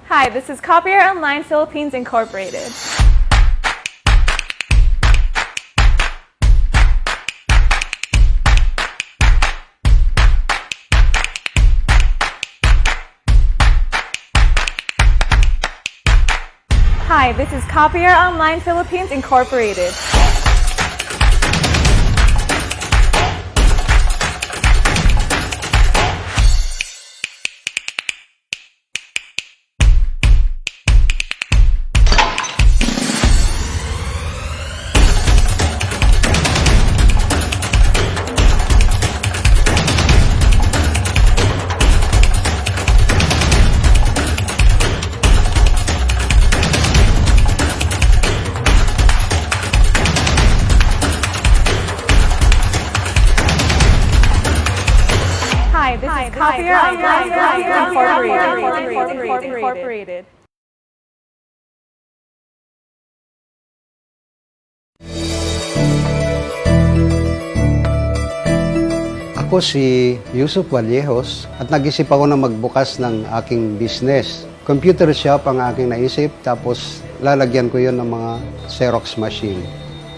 Hi, this is Copier Online Philippines Incorporated. Hi, this is Copier Online Philippines Incorporated. Hi, this is Copier Online Philippines Incorporated. Ako si Yusuf Vallejos at nag-isip ako na magbukas ng aking business. Computer shop ang aking naisip, tapos lalagyan ko yon ng mga Xerox machine,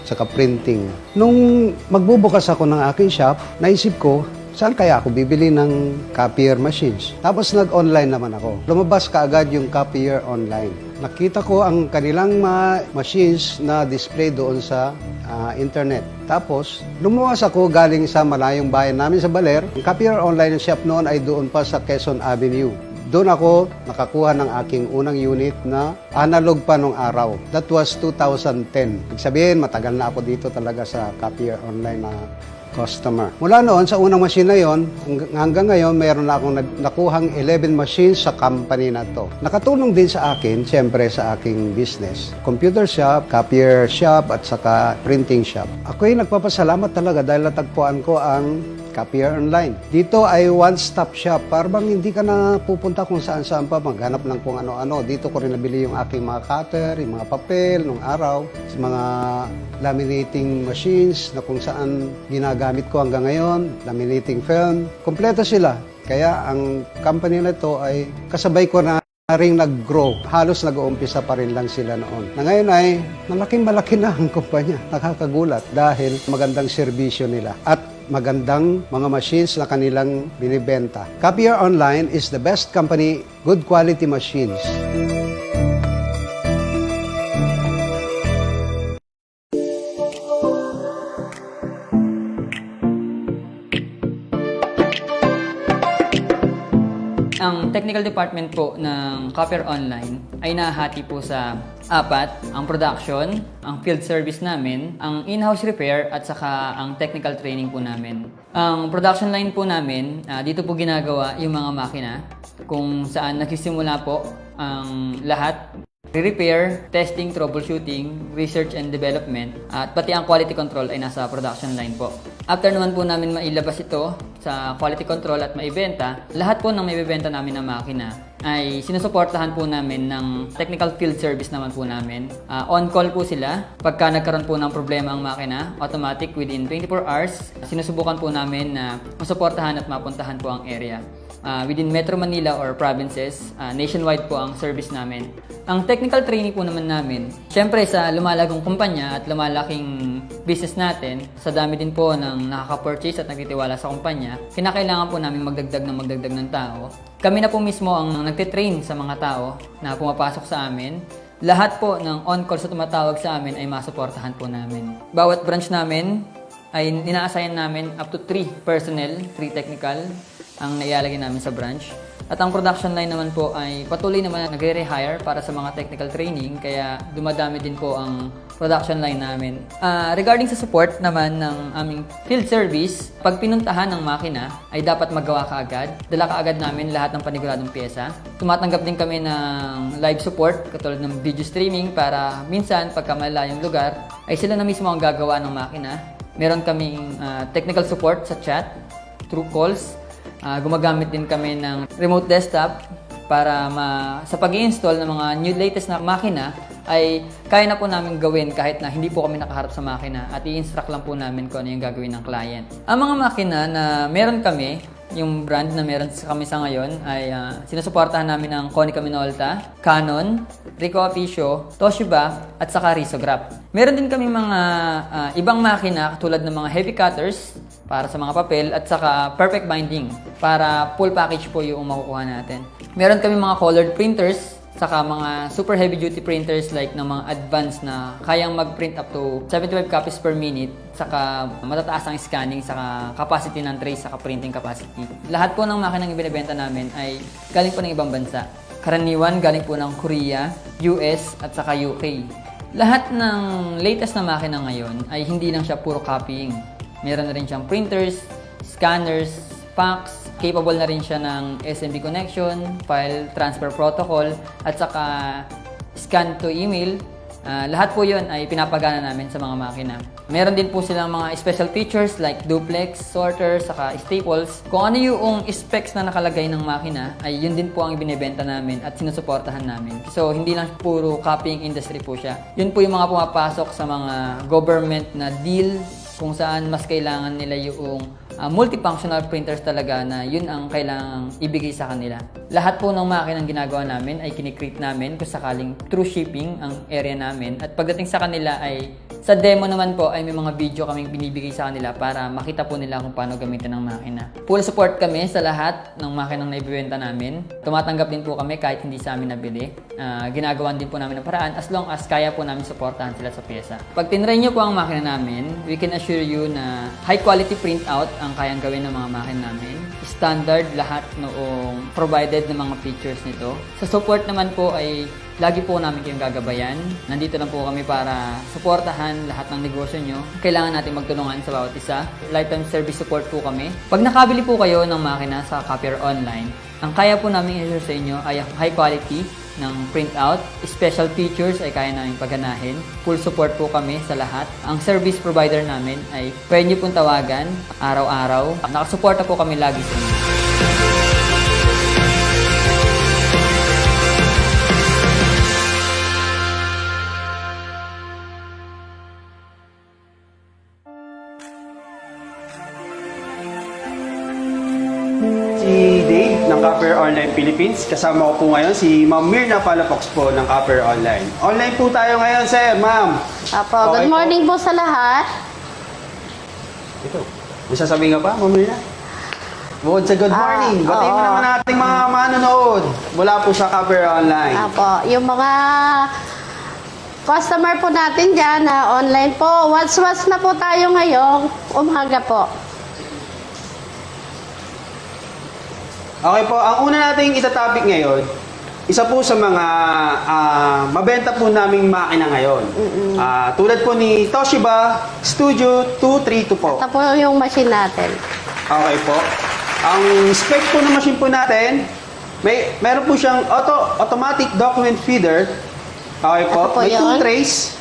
saka printing. Nung magbubukas ako ng aking shop, naisip ko, saan kaya ako bibili ng copier machines? Tapos nag-online naman ako. Lumabas kaagad yung copier online. Nakita ko ang kanilang machines na display doon sa internet. Tapos, lumuwas ako galing sa malayong bayan namin sa Baler. Ang copier online shop noon ay doon pa sa Quezon Avenue. Doon ako nakakuha ng aking unang unit na analog pa nung araw. That was 2010. Ibig sabihin, matagal na ako dito talaga sa copier online na customer. Mula noon, sa unang machine na yon, hanggang ngayon, mayroon na akong nakuhang 11 machines sa company na to. Nakatulong din sa akin, siyempre sa aking business. Computer shop, copier shop, at saka printing shop. Ako'y nagpapasalamat talaga dahil natagpuan ko ang Copier Online. Dito ay one-stop shop. Parang hindi ka na pupunta kung saan-saan pa, maghanap lang kung ano-ano. Dito ko rin nabili yung aking mga cutter, yung mga papel, nung araw, mga laminating machines na kung saan ginagamit ko hanggang ngayon, laminating film. Kompleto sila. Kaya ang company na ito ay kasabay ko na ring nag-grow. Halos nag-uumpisa pa rin lang sila noon. Na ngayon ay malaking-malaki na ang kumpanya. Nakakagulat dahil magandang serbisyo nila at magandang mga machines na kanilang binibenta. Copier Online is the best company, good quality machines. Ang technical department po ng Copier Online ay nahati po sa apat: ang production, ang field service namin, ang in-house repair, at saka ang technical training po namin. Ang production line po namin, dito po ginagawa yung mga makina kung saan nagsisimula po ang lahat. Repair, testing, troubleshooting, research and development, at pati ang quality control ay nasa production line po. After naman po namin mailabas ito sa quality control at maibenta, lahat po ng maibibenta namin na makina ay sinusuportahan po namin ng technical field service naman po namin. On-call po sila. Pagka nagkaroon po ng problema ang makina, automatic within 24 hours, sinusubukan po namin na masuportahan at mapuntahan po ang area. Within Metro Manila or provinces, nationwide po ang service namin. Ang technical training po naman namin, syempre sa lumalagong kumpanya at lumalaking business natin, sa dami din po ng nakaka-purchase at nagtitiwala sa kumpanya, kinakailangan po namin magdagdag ng tao. Kami na po mismo ang nagtitrain sa mga tao na pumapasok sa amin. Lahat po ng on-call sa tumatawag sa amin ay masuportahan po namin. Bawat branch namin ay ina-assign namin up to 3 personnel, 3 technical, ang naialagay namin sa branch. At ang production line naman po ay patuloy naman nagre-rehire para sa mga technical training, kaya dumadami din po ang production line namin. Regarding sa support naman ng aming field service, pag pinuntahan ng makina ay dapat magawa kaagad. Dala kaagad namin lahat ng paniguradong pyesa. Tumatanggap din kami ng live support katulad ng video streaming para minsan pagka malalayong lugar ay sila na mismo ang gagawa ng makina. Meron kaming technical support sa chat, through calls. Gumagamit din kami ng remote desktop para sa pag-i-install ng mga latest na makina ay kaya na po namin gawin kahit na hindi po kami nakaharap sa makina at i-instruct lang po namin kung ano yung gagawin ng client. Ang mga makina na meron kami, yung brand na meron kami sa ngayon ay sinusuportahan namin ng Konica Minolta, Canon, Ricoh Officio, Toshiba at saka Risograph. Meron din kami mga ibang makina tulad ng mga heavy cutters para sa mga papel at saka perfect binding para full package po yung makukuha natin. Meron kami mga colored printers saka mga super heavy duty printers like ng mga advanced na kayang mag-print up to 75 copies per minute saka matataas ang scanning saka capacity ng tray saka printing capacity. Lahat po ng makinang ibinebenta namin ay galing po ng ibang bansa. Karaniwan galing po ng Korea, US at saka UK. Lahat ng latest na makina ngayon ay hindi lang siya puro copying. Meron na rin siyang printers, scanners, fax, capable na rin siya ng SMB connection, file transfer protocol, at saka scan to email. Lahat po yun ay pinapagana namin sa mga makina. Meron din po silang mga special features like duplex, sorter, saka staples. Kung ano yung specs na nakalagay ng makina, ay yun din po ang ibinebenta namin at sinusuportahan namin. So, hindi lang puro copying industry po siya. Yun po yung mga pumapasok sa mga government na deal kung saan mas kailangan nila yung multifunctional printers talaga na yun ang kailangang ibigay sa kanila. Lahat po ng makinang ginagawa namin ay kinikreate namin kung sakaling through shipping ang area namin. At pagdating sa kanila ay sa demo naman po ay may mga video kaming binibigay sa kanila para makita po nila kung paano gamitin ang makina. Full support kami sa lahat ng makinang naibibenta namin. Tumatanggap din po kami kahit hindi sa amin nabili. Ginagawan din po namin ng paraan as long as kaya po namin supportahan sila sa pyesa. Pag tinry nyo po ang makina namin, we can assure you na high quality printout ang kayang gawin ng mga makina namin. Standard lahat noong provided ng mga features nito. Sa support naman po ay lagi po namin kayong gagabayan. Nandito lang po kami para suportahan lahat ng negosyo nyo. Kailangan natin magtulungan sa bawat isa. Lifetime service support po kami. Pag nakabili po kayo ng makina sa Copier Online, ang kaya po namin i-assure sa inyo ay high quality ng printout. Special features ay kaya namin pagganahin. Full support po kami sa lahat. Ang service provider namin ay pwede nyo pong tawagan araw-araw. Nakasuporta po kami lagi sa inyo. Si Dave ng Copper Online Philippines. Kasama ko po ngayon si Ma'am Mirna Palafox po ng Copper Online. Online po tayo ngayon, sir, ma'am. Apo, Okay good morning po sa lahat. Ito. May sasabihin ka pa, Ma'am Mirna? Bukod sa good morning, batiin mo oo. naman nating mga manonood mula po sa Copper Online. Apo, yung mga customer po natin dyan na online po, watch na po tayo ngayong umaga po. Okay po, ang una nating itatopic ngayon, isa po sa mga mabenta po naming makina ngayon. Tulad po ni Toshiba Studio 232 po. Ito po yung machine natin. Okay po. Ang spec po ng machine po natin, meron po siyang automatic document feeder. Okay po. Ito po May yun. 2 trays.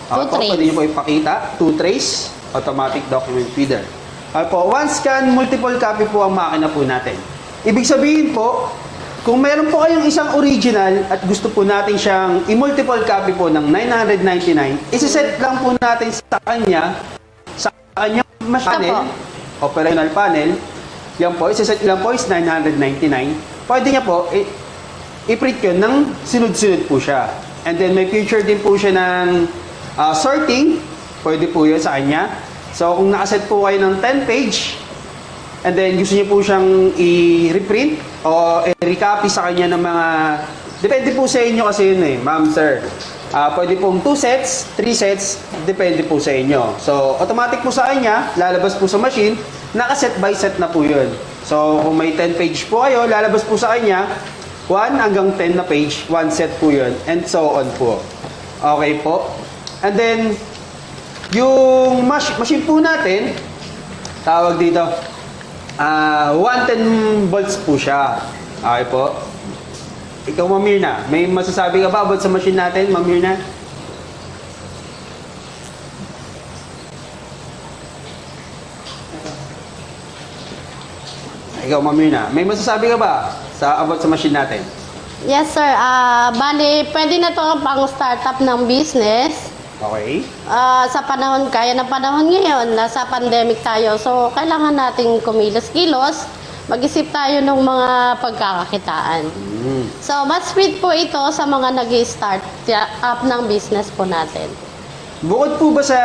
Okay Two po, trays. pwede nyo po ipakita. 2 trays, automatic document feeder. Okay po. One scan, multiple copy po ang makina po natin. Ibig sabihin po, kung meron po kayong isang original at gusto po natin siyang i-multiple copy po ng 999, isi-set lang po natin sa kanyang panel, operational panel. Yan po, isi-set lang po is 999. Pwede niya po i-print yun ng sunod-sunod po siya. And then may feature din po siya ng sorting. Pwede po yun sa kanya. So kung nakaset po kayo ng 10 page, and then gusto niyo po siyang i-reprint o i-recopy sa kanya ng mga... Depende po sa inyo kasi yun ma'am, sir. Pwede pong 2 sets, 3 sets, depende po sa inyo. So, automatic po sa kanya, lalabas po sa machine, naka-set by set na po yun. So, kung may 10 page po kayo, lalabas po sa kanya, 1 hanggang 10 na page, 1 set po yun, and so on po. Okay po. And then, yung machine po natin, tawag dito, 110 volts po siya. Okay po. Ikaw, Ma'am Mirna, may masasabi ka ba about sa machine natin, Ma'am Mirna? Ikaw, Ma'am Mirna, may masasabi ka ba about sa machine natin? Yes, sir. Bali, pwede na to pang startup ng business. Okay. Sa panahon, kaya ng panahon ngayon, nasa pandemic tayo. So, kailangan nating kumilos-kilos. Mag-isip tayo ng mga pagkakakitaan. So, mas fit po ito sa mga nag-start up ng business po natin. Bukod po ba sa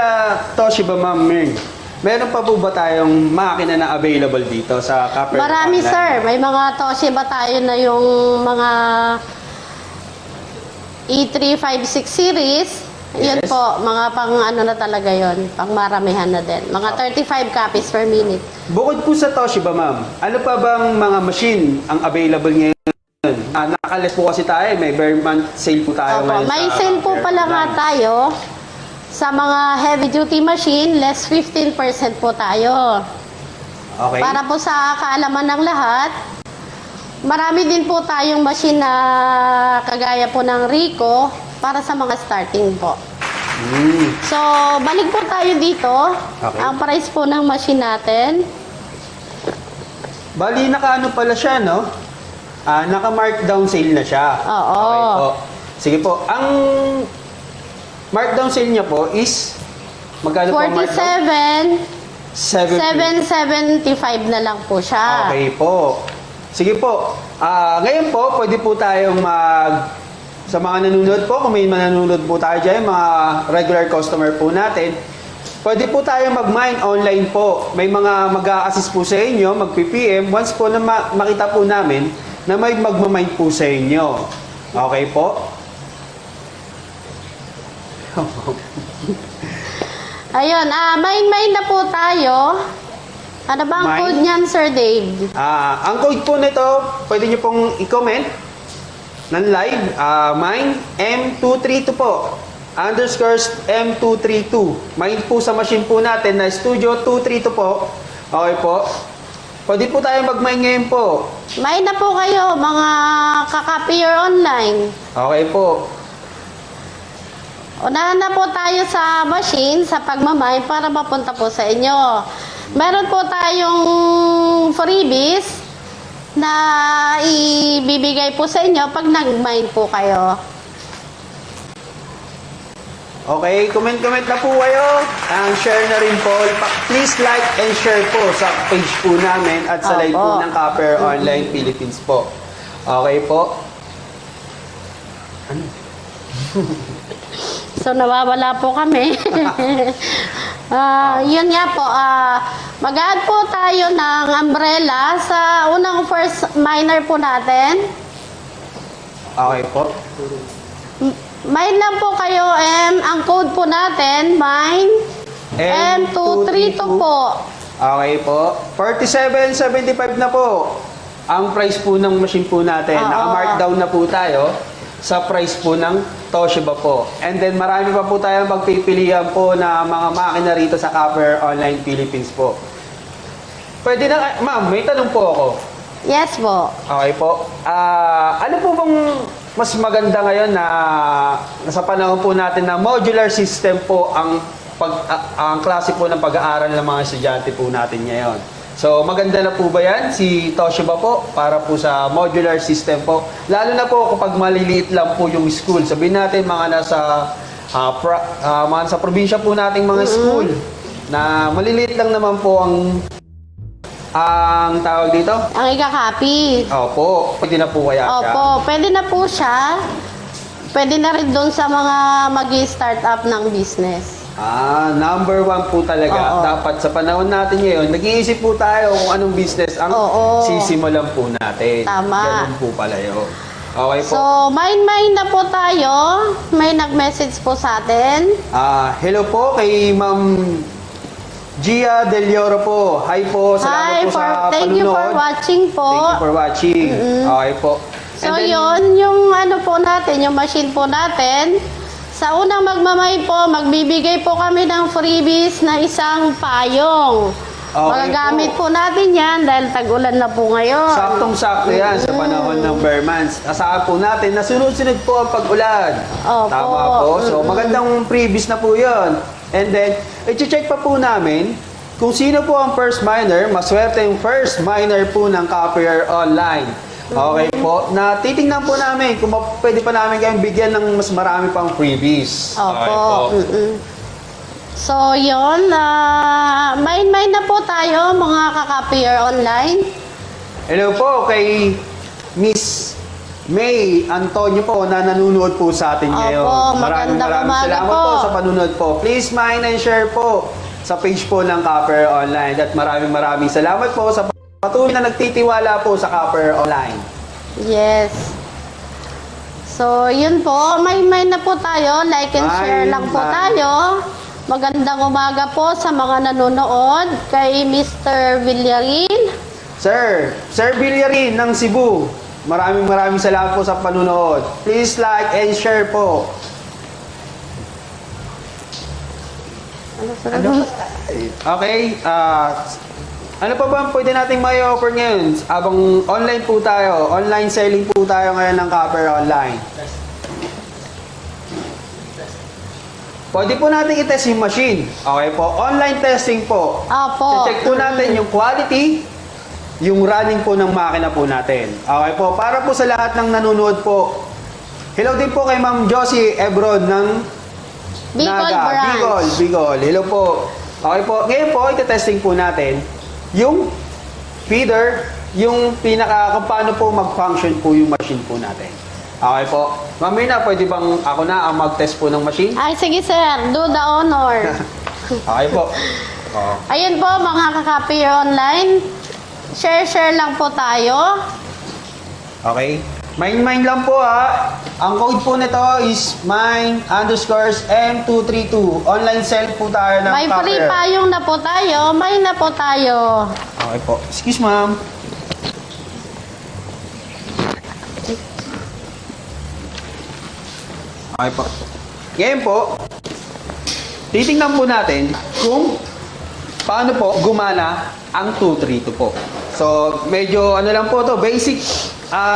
Toshiba, Ma'am Ming, meron pa po ba tayong makina na available dito sa Copper Marami, Online? sir. May mga Toshiba tayo na yung mga E356 series. Yun Yes. po, mga pang ano na talaga yon, pang maramihan na din. Mga 35 copies per minute. Bukod po sa Toshiba, Ma'am, ano pa bang mga machine ang available ngayon? Nakalit po kasi tayo, may bare month sale po tayo Opo, ngayon may sa sale po Copper pala nga Online. tayo. Sa mga heavy duty machine, less 15% po tayo. Okay. Para po sa kaalaman ng lahat, marami din po tayong machine na kagaya po ng Rico para sa mga starting po. So, balik po tayo dito. Okay. Ang price po ng machine natin. Bali, naka-ano pala siya, no? Naka-markdown sale na siya. Oo. Okay po. Sige po. Ang markdown sale niya po is, magkano po ang markdown? 775 na lang po siya. Okay po. Sige po. Ngayon po, pwede po tayong sa mga nanonood po, kung may mananonood po tayo dyan, mga regular customer po natin, pwede po tayo mag-mine online po. May mga mag-a-assist po sa inyo, mag-PPM, once po na makita po namin na may magmamine po sa inyo. Okay po? Ayun, mine na po tayo. Ano ba ang Mine? code niyan, Sir Dave? Ang code po nito, pwede nyo pong i-comment ng live, mine M232 po. Underscores M232. Mine po sa machine po natin na Studio 232 po. Okay po. Pwede po tayo mag-mine ngayon po. Mine na po kayo, mga kakapier online. Okay po. Unahan na po tayo sa machine, sa pagmamine para mapunta po sa inyo. Meron po tayong freebies na ibibigay po sa inyo pag nag-mine po kayo. Okay, comment na po kayo. Share na rin po. Please like and share po sa page po namin at sa live po Opo. ng Copper Online Philippines po. Okay po. So, nawawala po kami. Yun nga po, mag-add po tayo ng umbrella sa unang first miner po natin. Okay po. Mine lang po kayo, ang code po natin, mine, M232 po. Okay po. 47.75 na po. Ang price po ng machine po natin. Oo. Naka-markdown na po tayo sa price po ng Toshiba po. And then marami pa po tayong magpipilian po na mga makina rito sa Copper Online Philippines po. Pwede na, ma'am, may tanong po ako. Yes po. Okay po. Ano po bang mas maganda ngayon na nasa panahon po natin na modular system po ang klase po ng pag-aaral ng mga estudyante po natin ngayon. So maganda na po ba yan si Toshiba po para po sa modular system po? Lalo na po kapag maliliit lang po yung school. Sabihin natin mga nasa probinsya po nating mga school na maliliit lang naman po ang tawag dito? Ang ika-copy. Opo, pwede na po kaya siya? Opo, pwede na po siya. Pwede na rin doon sa mga mag-start up ng business. Number one po talaga. Oo. Dapat sa panahon natin ngayon, nag-iisip po tayo kung anong business ang Oo. sisimulan po natin. Tama. Ganun po pala yun. Okay po. So, mine na po tayo. May nag-message po sa atin. Hello po kay Ma'am Gia Del Lloro po. Hi po. Salamat po sa thank you for panunod. watching po. Thank you for watching. Okay po. So, And then, yun, yung ano po natin, yung machine po natin. Sa unang magmamay po, magbibigay po kami ng freebies na isang payong. Okay Magagamit po natin yan dahil tag-ulan na po ngayon. saktong-sakto yan sa panahon ng bare months. Asahan po natin na sunod-sunod po ang pag-ulan. Opo. Tama po. So magandang previous na po yun. And then, i-check pa po namin kung sino po ang first miner. Maswerte yung first miner po ng Copper Online. Okay po. Na titingnan po namin kung pwede pa namin kayong bigyan ng mas marami pang freebies. Okay po. Opo. So, yun. Main na po tayo, mga ka-copier online. Hello po kay Miss May Antonio po na nanonood po sa atin ngayon. Opo, Maraming magandang umaga salamat po. po sa panunod po. Please mind and share po sa page po ng Copper Online. At maraming salamat po sa patuloy na nagtitiwala po sa Copper Online. Yes. So, yun po. Main na po tayo. Like and share Main, lang po main. tayo. Magandang umaga po sa mga nanonood. Kay Mr. Villarin. Sir Villarin ng Cebu. Maraming salamat po sa panunood. Please like and share po. Okay, ano pa ba ang pwede nating may offer ngayon? Abang online po tayo, online selling po tayo ngayon ng Copper Online. Pwede po natin i-test yung machine. Okay po, online testing po. Opo. Check po natin yung quality, yung running po ng makina po natin. Okay po, para po sa lahat ng nanonood po. Hello din po kay Ma'am Josie Ebron ng Bicol Naga. branch. Bicol. Hello po. Okay po, ngayon po, ite-testing po natin yung feeder, yung kung paano po mag-function po yung machine po natin. Okay po. Ma'am Mirna, pwede bang ako na ang mag-test po ng machine? Ay, sige sir. Do the honor. Okay po. Oh. Ayun po, mga ka-copier online. Share lang po tayo. Okay. Mine lang po ha. Ang code po nito is mine_M232. Online sell po tayo ng May free copper. payong na po tayo. May na po tayo. Okay po. Excuse ma'am. Okay po. Ngayon po, titingnan po natin kung paano po gumana ang 232 po. So, medyo ano lang po to, basic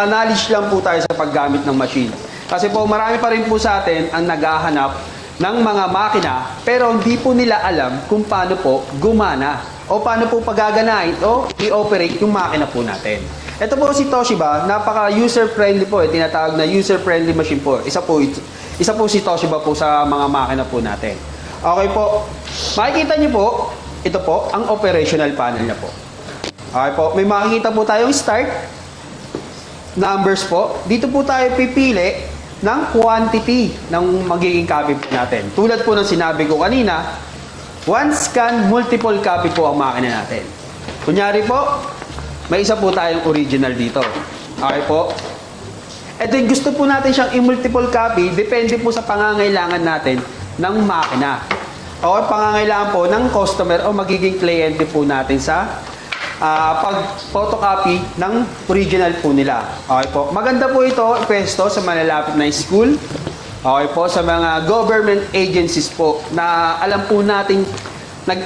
knowledge lang po tayo sa paggamit ng machine. Kasi po marami pa rin po sa atin ang naghahanap ng mga makina pero hindi po nila alam kung paano po gumana o paano po pagaganahin o i-operate yung makina po natin. Ito po si Toshiba, napaka user-friendly po, tinatawag na user-friendly machine po. Isa po si Toshiba po sa mga makina po natin. Okay po, makikita niyo po, ito po ang operational panel niya po. Okay po, may makikita po tayong start, numbers po. Dito po tayo pipili ng quantity ng magiging copy po natin. Tulad po ng sinabi ko kanina, one scan, multiple copy po ang makina natin. Kunyari po, may isa po tayong original dito. Okay po? Ito yung gusto po natin siyang i-multiple copy, depende po sa pangangailangan natin ng makina. O pangangailangan po ng customer o magiging kliyente po natin sa pag-photocopy ng original po nila. Okay po. Maganda po ito, pwesto sa malalapit na school. Okay po, sa mga government agencies po na alam po natin,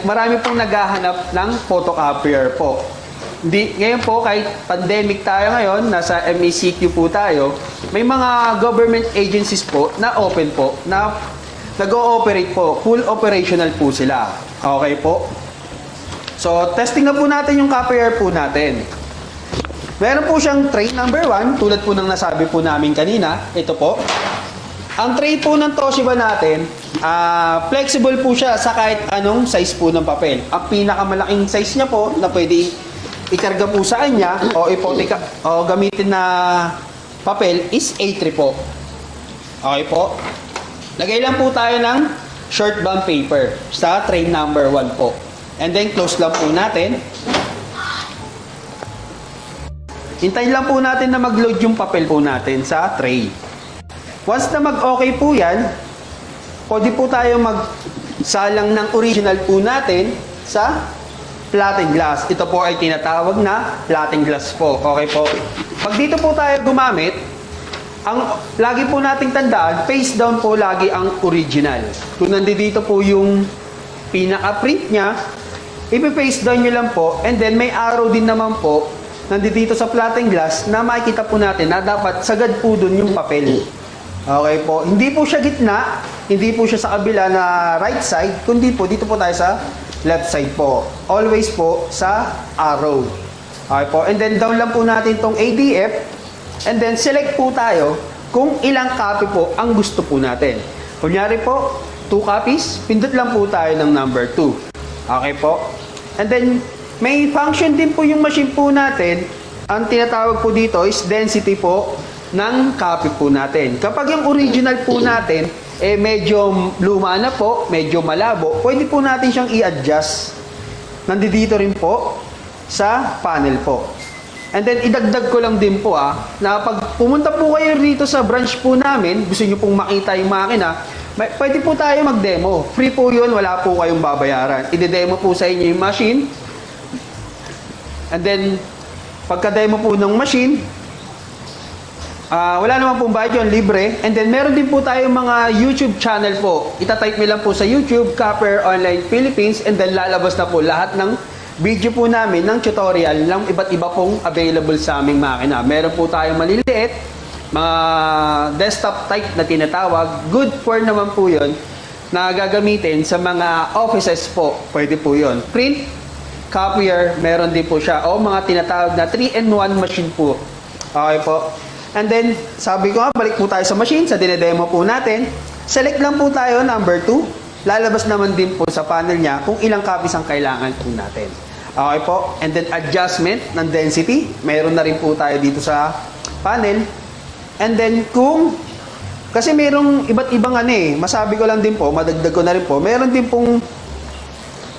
marami pong naghahanap ng photocopier po. Ngayon po, kahit pandemic tayo ngayon, nasa MECQ po tayo, may mga government agencies po na open po, na nag-ooperate po, full operational po sila. Okay po? So, testing na po natin yung copier po natin. Meron po siyang tray number 1, tulad po ng nasabi po namin kanina. Ito po. Ang tray po ng Toshiba natin, flexible po siya sa kahit anong size po ng papel. Ang pinakamalaking size niya po na pwede ikarga po sa kanya o gamitin na papel is A3 po. Okay po. Lagay lang po tayo ng short bond paper sa tray number 1 po. And then close lang po natin. Hintayin lang po natin na mag-load yung papel po natin sa tray. Once na mag-okay po yan, pwede po tayo magsalang ng original po natin sa flattened glass. Ito po ay tinatawag na flattened glass po. Okay po. Pag dito po tayo gumamit, ang lagi po nating tandaan, face down po lagi ang original. Kung nandito po yung pinaka-print niya, ipi-face down nyo lang po, and then may arrow din naman po nandito sa flattened glass na makikita po natin na dapat sagad po dun yung papel. Okay po. Hindi po siya gitna, hindi po siya sa kabila na right side, kundi po dito po tayo sa left side po. Always po sa arrow. Okay po. And then down lang po natin tong ADF And then select po tayo kung ilang copy po ang gusto po natin. Kunyari po, 2 copies, pindot lang po tayo ng number 2. Okay po? And then, may function din po yung machine po natin. Ang tinatawag po dito is density po ng copy po natin. Kapag yung original po natin, medyo luma na po, medyo malabo, pwede po natin siyang i-adjust. Nandito rin po sa panel po. And then, idagdag ko lang din po na pag pumunta po kayo rito sa branch po namin, gusto nyo pong makita yung makina, pwede po tayo mag-demo. Free po yun, wala po kayong babayaran. I-demo po sa inyo yung machine. And then, pagka-demo po ng machine, wala naman pong bayad yun, libre. And then, meron din po tayong mga YouTube channel po. Itatype nyo lang po sa YouTube, Copper Online Philippines, and then lalabas na po lahat ng video po namin ng tutorial ng iba't iba pong available sa aming makina. Meron po tayong maliliit, mga desktop type na tinatawag. Good for naman po yun na gagamitin sa mga offices po. Pwede po yun. Print, copier, meron din po siya. O mga tinatawag na 3-in-1 machine po. Okay po. And then, sabi ko nga, balik po tayo sa machine, sa dinedemo po natin. Select lang po tayo, number 2. Lalabas naman din po sa panel niya kung ilang copies ang kailangan po natin. Okay po. And then, adjustment ng density. Meron na rin po tayo dito sa panel. And then, kasi merong iba't ibang masabi ko lang din po, madagdag ko na rin po, meron din pong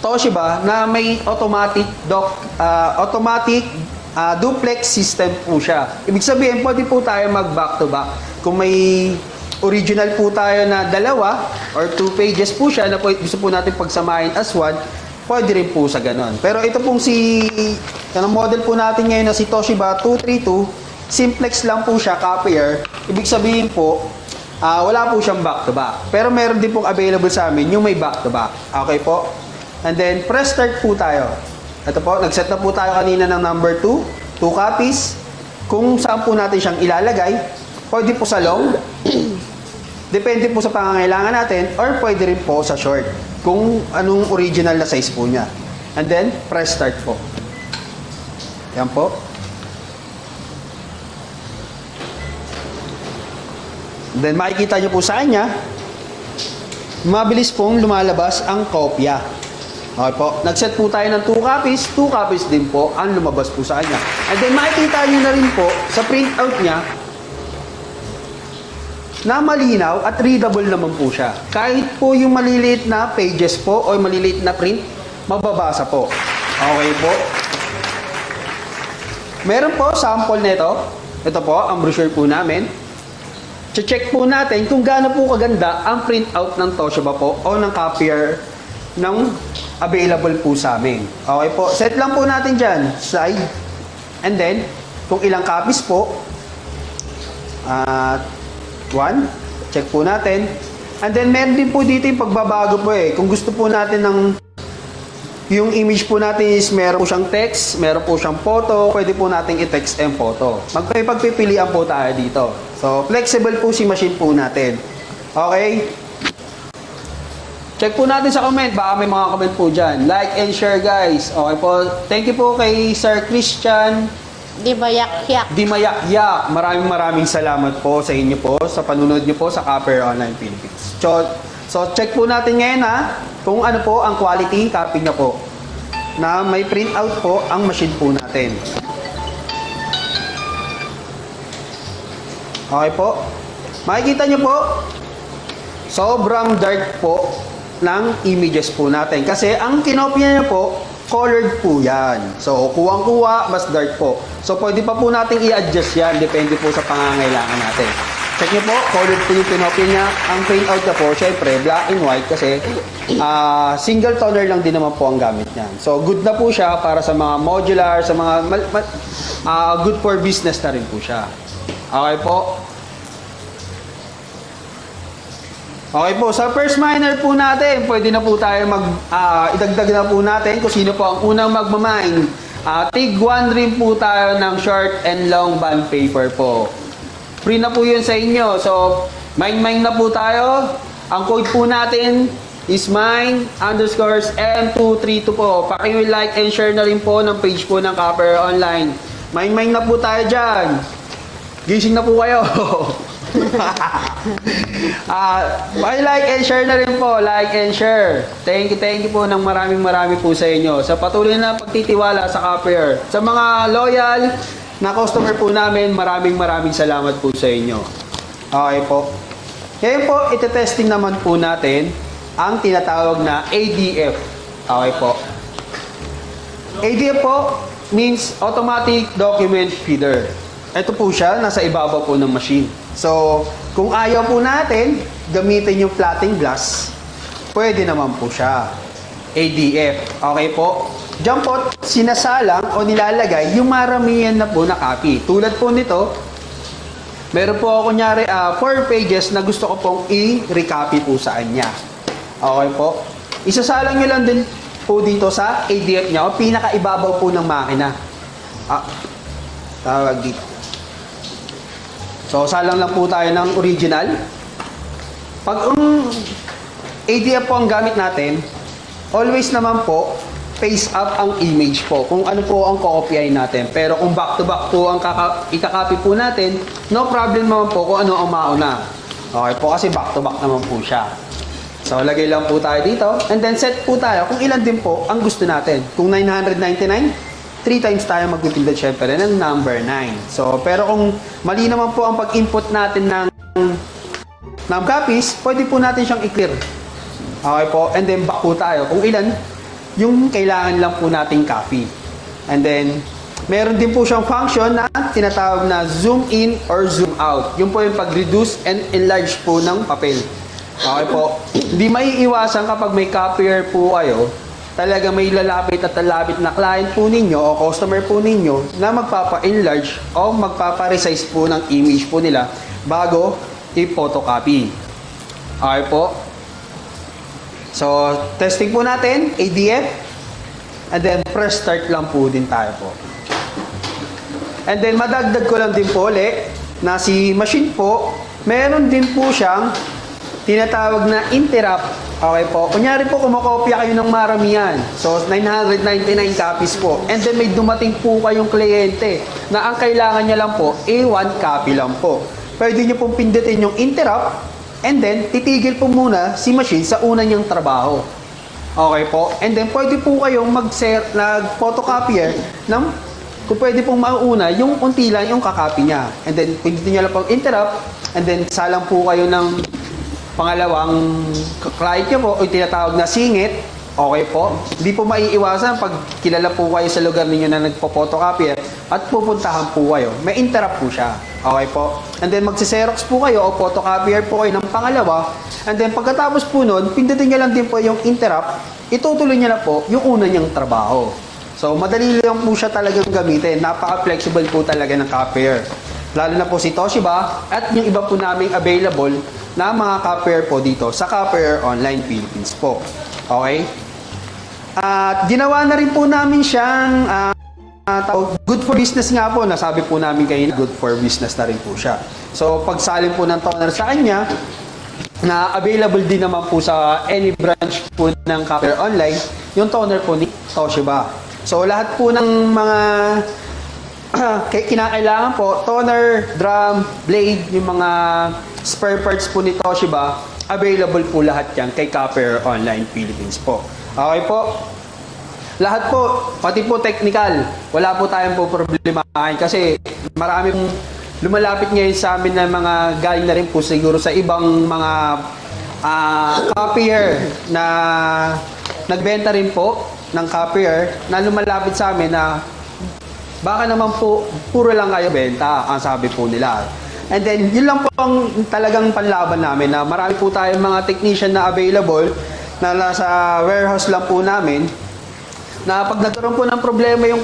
Toshiba na may automatic duplex system po siya. Ibig sabihin, pwede po tayo mag back to back. Kung may original po tayo na 2 or 2 pages po siya na gusto po natin pagsamahin as one, pwede rin po sa ganon. Pero ito pong model po natin ngayon na si Toshiba 232, simplex lang po siya, copier. Ibig sabihin po, wala po siyang back to back. Pero meron din pong available sa amin yung may back to back. Okay po? And then, press start po tayo. Ito po, nag-set na po tayo kanina ng number 2, 2 copies. Kung saan po natin siyang ilalagay, pwede po sa long, depende po sa pangangailangan natin, or pwede rin po sa short, kung anong original na size po niya. And then, press start po. Yan po. And then, makikita nyo po sa kanya, mabilis pong lumalabas ang kopya. Okay po. Nag-set po tayo ng 2 copies din po ang lumabas po sa kanya. And then makikita nyo na rin po sa printout niya na malinaw at readable naman po siya. Kahit po yung maliliit na pages po o maliliit na print, mababasa po. Okay po. Meron po sample nito. Ito po, ang brochure po namin. Check po natin kung gaano po kaganda ang printout ng Toshiba po o ng copier ng available po sa amin. Okay po. Set lang po natin dyan. Side. And then, kung ilang copies po. 1. Check po natin. And then, meron din po dito yung pagbabago po Kung gusto po natin yung image po natin is meron po siyang text, meron po siyang photo, pwede po natin i-text and photo. Pagpipilian po tayo dito. So, flexible po si machine po natin. Okay? Check po natin sa comment. Baka may mga comment po dyan. Like and share, guys. Okay po. Thank you po kay Sir Christian Di ba yak-yak? Dimayakyak. Maraming salamat po sa inyo po sa panunod niyo po sa Copper Online Philippines. So check po natin ngayon kung ano po ang quality copy na po. Na may printout po ang machine po natin. Okay po. Makikita niyo po, sobrang dark po ng images po natin. Kasi ang kinopya niya po, colored po yan. So, kuwang-kuwa, mas dark po. So, pwede pa po natin i-adjust yan. Depende po sa pangangailangan natin. Check nyo po, colored po yung kinopya niya. Ang printout na po, syempre, black and white kasi single toner lang din naman po ang gamit niyan. So, good na po siya para sa mga modular, sa mga good for business na rin po siya. Okay po. Okay po, sa first miner po natin, pwede na po tayo idagdag na po natin kung sino po ang unang magmamine. Tig 1 rin po tayo ng short and long bond paper po. Free na po yun sa inyo. So, mine na po tayo. Ang code po natin is mine_M232 po. Paki-like and share na rin po ng page po ng Copper Online. Mine na po tayo dyan. gising na po kayo. Like and share na rin po. Like and share. Thank you po ng marami po sa inyo. Sa patuloy na pagtitiwala sa Copper. Sa mga loyal na customer po namin, maraming salamat po sa inyo. Okay po. Ngayon po, ite-testing naman po natin ang tinatawag na ADF. Okay po. ADF po means Automatic Document Feeder. Ito po siya, nasa ibabaw po ng machine. So, kung ayaw po natin gamitin yung plotting glass, pwede naman po siya. ADF. Okay po? Diyan po, sinasalang o nilalagay yung maramihan na po na copy. Tulad po nito, meron po ako kunyari 4 pages na gusto ko pong i-recopy po sa kanya. Okay po? Isasalang nyo lang din po dito sa ADF niya o pinakaibabaw po ng makina. Tawag dito. So, salang lang po tayo ng original. Pag ADF po ang gamit natin, always naman po, face up ang image po. Kung ano po ang kopyahin natin. Pero kung back to back po ang ikakopy po natin, no problem naman po kung ano ang mauna. Okay po, kasi back to back naman po siya. So, lagay lang po tayo dito. And then, set po tayo kung ilan din po ang gusto natin. Kung 999, 3 times tayo magpipindot syempre ng number 9. So, pero kung mali naman po ang pag-input natin ng copies, pwede po natin siyang i-clear. Okay po. And then, back po tayo kung ilan yung kailangan lang po nating copy. And then, meron din po siyang function na tinatawag na zoom in or zoom out. Yung po yung pag-reduce and enlarge po ng papel. Okay po. Hindi maiiwasan kapag may copier po kayo, talaga may lalapit at lalapit na client po ninyo o customer po ninyo na magpapa-enlarge o magpapa-resize po ng image po nila bago i-photocopy. Okay po. So, testing po natin, ADF, and then press start lang po din tayo po. And then, madagdag ko lang din po ulit na si machine po, meron din po siyang tinatawag na interrupt. Okay po. Kunyari po, kumakopya kayo ng maramihan. So, 999 copies po. And then, may dumating po kayong kliyente na ang kailangan niya lang po, one copy lang po. Pwede niyo pong pindutin yung interrupt and then, titigil po muna si machine sa una niyang trabaho. Okay po. And then, pwede po kayong nag-photocopier ng kung pwede pong mauna yung unti lang yung kakopy niya. And then, pindutin niyo lang pong interrupt and then, salang po kayo ng pangalawang client nyo po o tinatawag na singit. Okay po. Hindi po maiiwasan pag kilala po kayo sa lugar ninyo na nagpo-photocopy at pupuntahan po kayo. May interrupt po siya. Okay po. And then magsiserox po kayo o photocopier po kayo ng pangalawa. And then pagkatapos po nun, pindutin nyo lang din po yung interrupt. Itutuloy nyo na po yung una niyang trabaho. So madali lang po siya talagang gamitin. Napaka-flexible po talaga ng copier. Lalo na po si Toshiba at yung iba po naming available na mga copier po dito sa Copper Online Philippines po. Okay? At ginawa na rin po namin siyang good for business nga po. Nasabi po namin kayo good for business na rin po siya. So, pagsalin po ng toner sa kanya, na available din naman po sa any branch po ng Copper Online, yung toner po ni Toshiba. So, lahat po ng mga kinakailangan po, toner, drum, blade, yung mga spare parts po ni Toshiba, available po lahat yan kay Copper Online Philippines po. Okay po? Lahat po, pati po technical, wala po tayong po problemahin kasi marami pong lumalapit ngayon sa amin na mga galing na rin po siguro sa ibang mga copier na nagbenta rin po ng copier na lumalapit sa amin na baka naman po, puro lang kayo benta, ang sabi po nila. And then, yun lang po ang talagang panlaban namin na marami po tayong mga technician na available na nasa warehouse lang po namin na pag nagkaroon po ng problema yung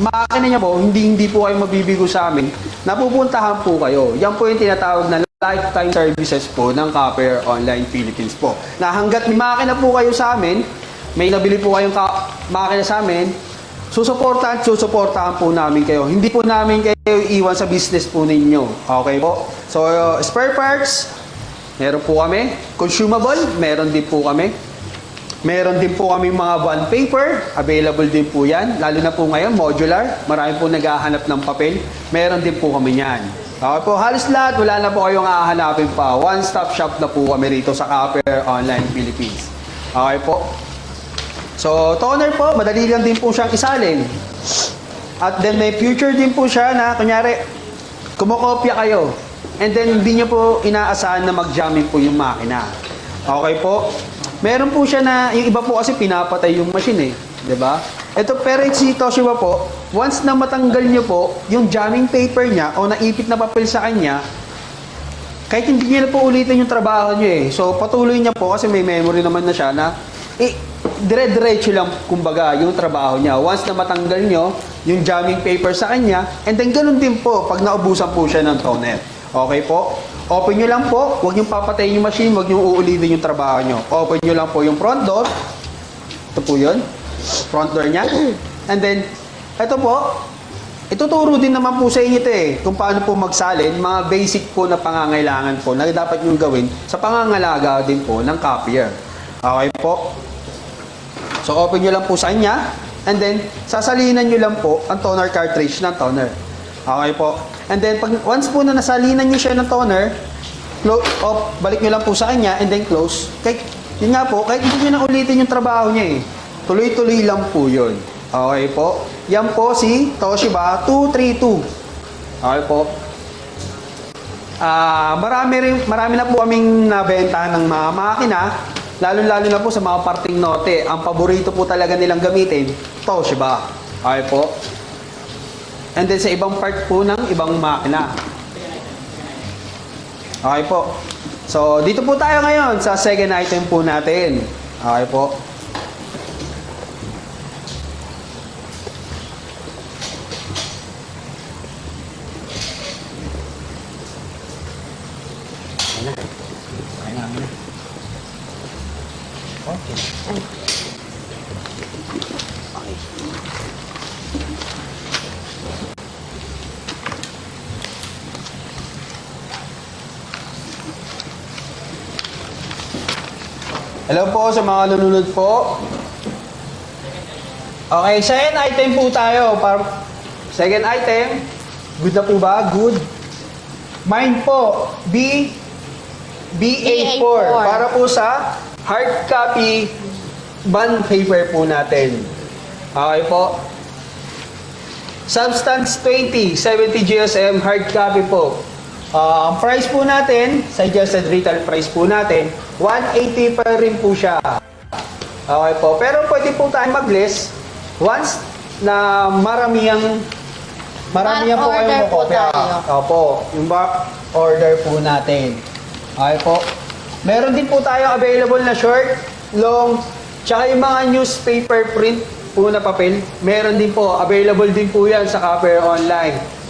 makina niya po, hindi po kayo mabibigo sa amin, napupuntahan po kayo. Yan po yung tinatawag na lifetime services po ng Copper Online Philippines po. Na hanggat may makina po kayo sa amin, may nabili po kayong makina sa amin, susuportahan po namin kayo. Hindi po namin kayo iwan sa business po ninyo. Okay po? So, spare parts, meron po kami. Consumable, meron din po kami. Meron din po kami mga bond paper, available din po yan. Lalo na po ngayon, modular. Marami po naghahanap ng papel. Meron din po kami yan. Okay po, halos lahat, wala na po kayong hahanapin pa. One-stop shop na po kami rito sa Copper Online Philippines. Okay po. So, toner po, madali lang din po siyang isalin. At then may future din po siya na, kunyari, kumokopya kayo. And then, hindi nyo po inaasahan na mag-jamming po yung makina. Okay po. Meron po siya na, yung iba po kasi pinapatay yung machine eh. 'Di ba? Ito, pero si Toshiba po, once na matanggal nyo po yung jamming paper niya o naipit na papel sa kanya, kahit hindi niya na po ulitin yung trabaho nyo eh. So, patuloy niya po kasi may memory naman na siya na dire-diretso lang kumbaga yung trabaho niya. Once na matanggal nyo yung jamming paper sa kanya, and then ganun din po pag naubusan po siya ng toner. Okay po? Open nyo lang po, huwag nyo papatayin yung machine, huwag nyo uulitin yung trabaho nyo. Open nyo lang po yung front door. Ito po yun. Front door niya. And then, ito po, ituturo din naman po sa inyo ito eh, kung paano po magsalin, mga basic po na pangangailangan po na dapat nyo gawin sa pangangalaga din po ng copier. Okay po? So, open nyo lang po sa kanya, and then, sasalinan nyo lang po ang toner cartridge ng toner. Okay po? And then, once po na nasalinan nyo siya ng toner, balik nyo lang po sa kanya, and then close. Yun nga po, kahit hindi nyo na ulitin yung trabaho niya eh. Tuloy-tuloy lang po yun. Okay po? Yan po si Toshiba 232. Okay po? Marami na po kaming nabenta ng mga makina, lalo-lalo na po sa mga parting norte. Ang paborito po talaga nilang gamitin, Toshiba. Okay po? And then sa ibang part po ng ibang makina. Okay po. So, dito po tayo ngayon sa second item po natin. Okay po. Hello po sa mga nanonood po. Okay, second item po tayo. Second item, good na po ba? Good. Mine po, B84. Para po sa hard copy bond paper po natin. Okay po. Substance 20, 70 GSM hard copy po. Ang price po natin, suggested retail price po natin, 180 pa rin po siya. Okay po. Pero pwede po tayo mag-list once na maramihan po kayong makopya. Opo. Yung back order po natin. Okay po. Meron din po tayo available na short, long, tsaka yung mga newspaper print po na papel. Meron din po. Available din po yan sa Copper Online.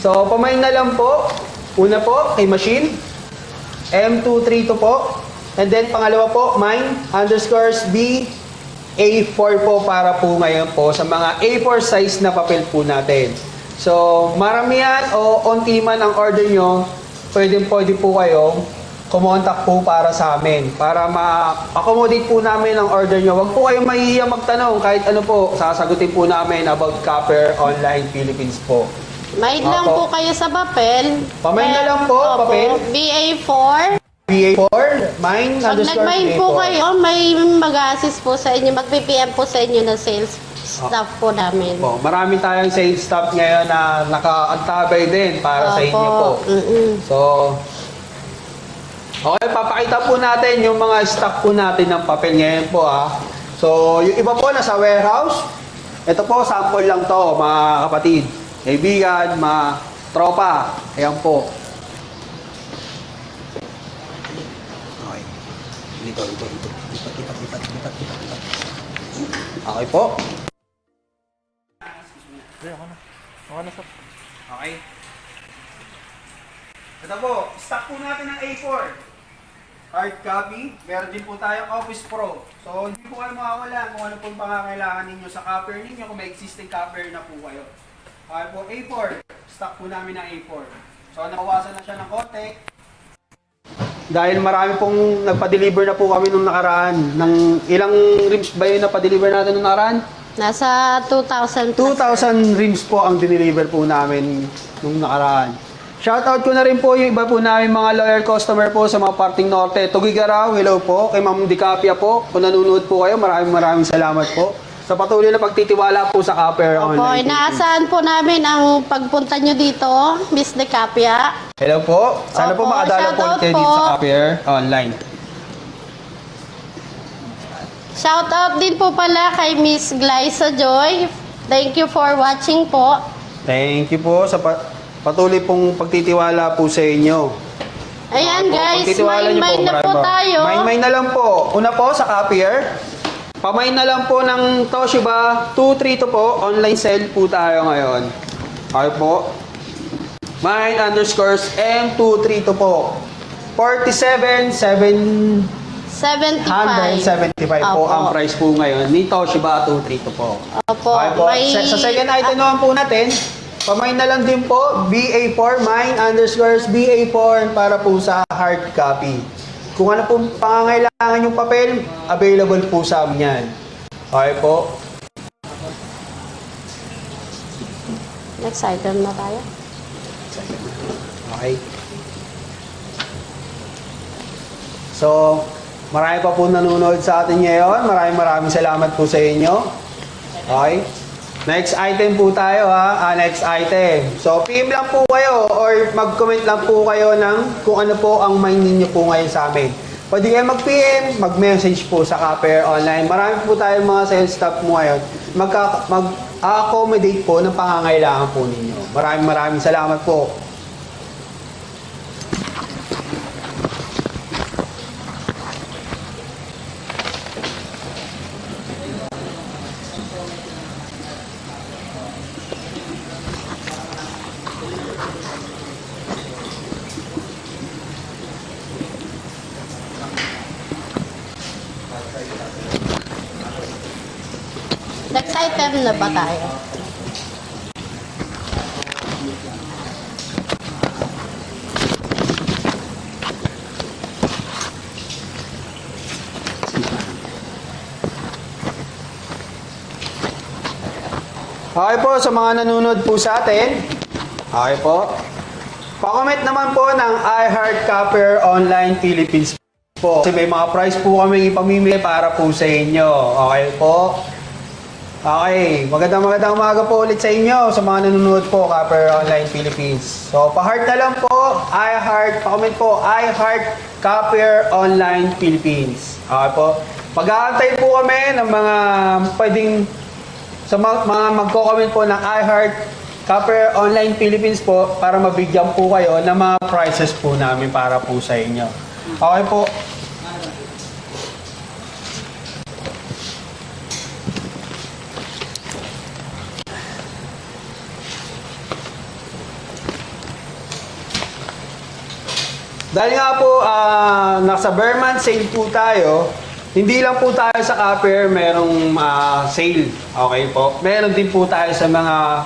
So, pamain na lang po. Una po, kay machine. M232 po. And then, pangalawa po, mine, underscores B, A4 po para po ngayon po sa mga A4 size na papel po natin. So, maramihan o onti man ang order nyo, pwede po kayong kumontak po para sa amin. Para ma-accommodate po namin ang order nyo. Huwag po kayong mahihiya magtanong. Kahit ano po, sasagutin po namin about Copper Online Philippines po. May lang po kayo sa papel. Pamain na lang po, papel. BA4. BA4, mine, Pag underscore nag-mine BA4. po kayo, may mag-assist po sa inyo, mag-PPM po sa inyo na sales staff po namin. Po, marami tayong sales staff ngayon na nakaantabay din para sa inyo po. So, okay, papakita po natin yung mga stock po natin ng papel ngayon po ah. So, yung iba po nasa warehouse. Ito po, sample lang to mga kapatid. Kaibigan, mga tropa. Ayan po. Okay. Dito. Lipat. Okay po. Okay. Ito po, stock po natin ng A4. Hard copy. Meron din po tayong Office Pro. So, hindi po kayo makakawala kung ano pong pangangailangan ninyo sa copper ninyo kung may existing copper na po kayo. Okay po, A4. Stock po namin ng A4. So, nabawasan na siya ng konti. Dahil marami pong nagpa-deliver na po kami nung nakaraan. Ilang rims ba yung napa-deliver natin nung nakaraan? Nasa 2,000 plus. 2,000 rims po ang dineliver po namin nung nakaraan. Shoutout ko na rin po yung iba po namin mga loyal customer po sa mga parting norte. Tugigaraw, hello po. Kay Ma'am Dicapia po, kung nanonood po kayo, maraming salamat po. Sa patuloy na pagtitiwala po sa Copper Opo, Online. inaasahan po namin ang pagpunta nyo dito, Miss Decapia. Hello po. Sana po Opo, makadala po shoutout kayo po. dito sa Copper Online. Shoutout din po pala kay Miss Glyza Joy. Thank you for watching po. Thank you po sa patuloy pong pagtitiwala po sa inyo. Ayan guys, Pagtitiwala niyo main na po tayo. Main na lang po. Una po sa Copper. Pamain na lang po ng Toshiba 232 po. Online sale po tayo ngayon. Okay po. Mine underscores M232 po. 47,775 po Opo. ang price po ngayon ni Toshiba 232 po. Opo, Okay po. Sa second item naman po natin, pamain na lang din po, BA4, mine underscores BA4 para po sa hard copy. Kung ano po pangangailangan yung papel, available po sa amin yan. Okay po. Next item na tayo. Okay. So, marami pa po nanonood sa atin ngayon. Maraming salamat po sa inyo. Okay. Next item po tayo ha. Next item. So, PM lang po kayo or mag-comment lang po kayo ng kung ano po ang mind ninyo po ngayon sa amin. Pwede kayo mag-PM, mag-message po sa Copper Online. Marami po tayong mga sales staff mo ngayon. Mag-accommodate po ng pangangailangan po ninyo. Maraming salamat po. Next item na ba tayo? Okay po, sa mga nanonood po sa atin, okay po, pa-comment naman po ng iHeart Copper Online Philippines po. Kasi may mga price po kami ipamimigay para po sa inyo. Okay po? Okay, magandang umaga po ulit sa inyo sa mga nanonood po Copper Online Philippines. So, pa-heart na lang po, iHeart, pa-comment po, iHeart Copper Online Philippines. Okay po? Mag-aantay po kami ng mga pwedeng sa mga magko-comment po ng iHeart Copper Online Philippines po para mabigyan po kayo ng mga prices po namin para po sa inyo. Okay po. Dahil nga po nasa Berman sale po tayo, hindi lang po tayo sa Copper merong sale. Okay po. Meron din po tayo sa mga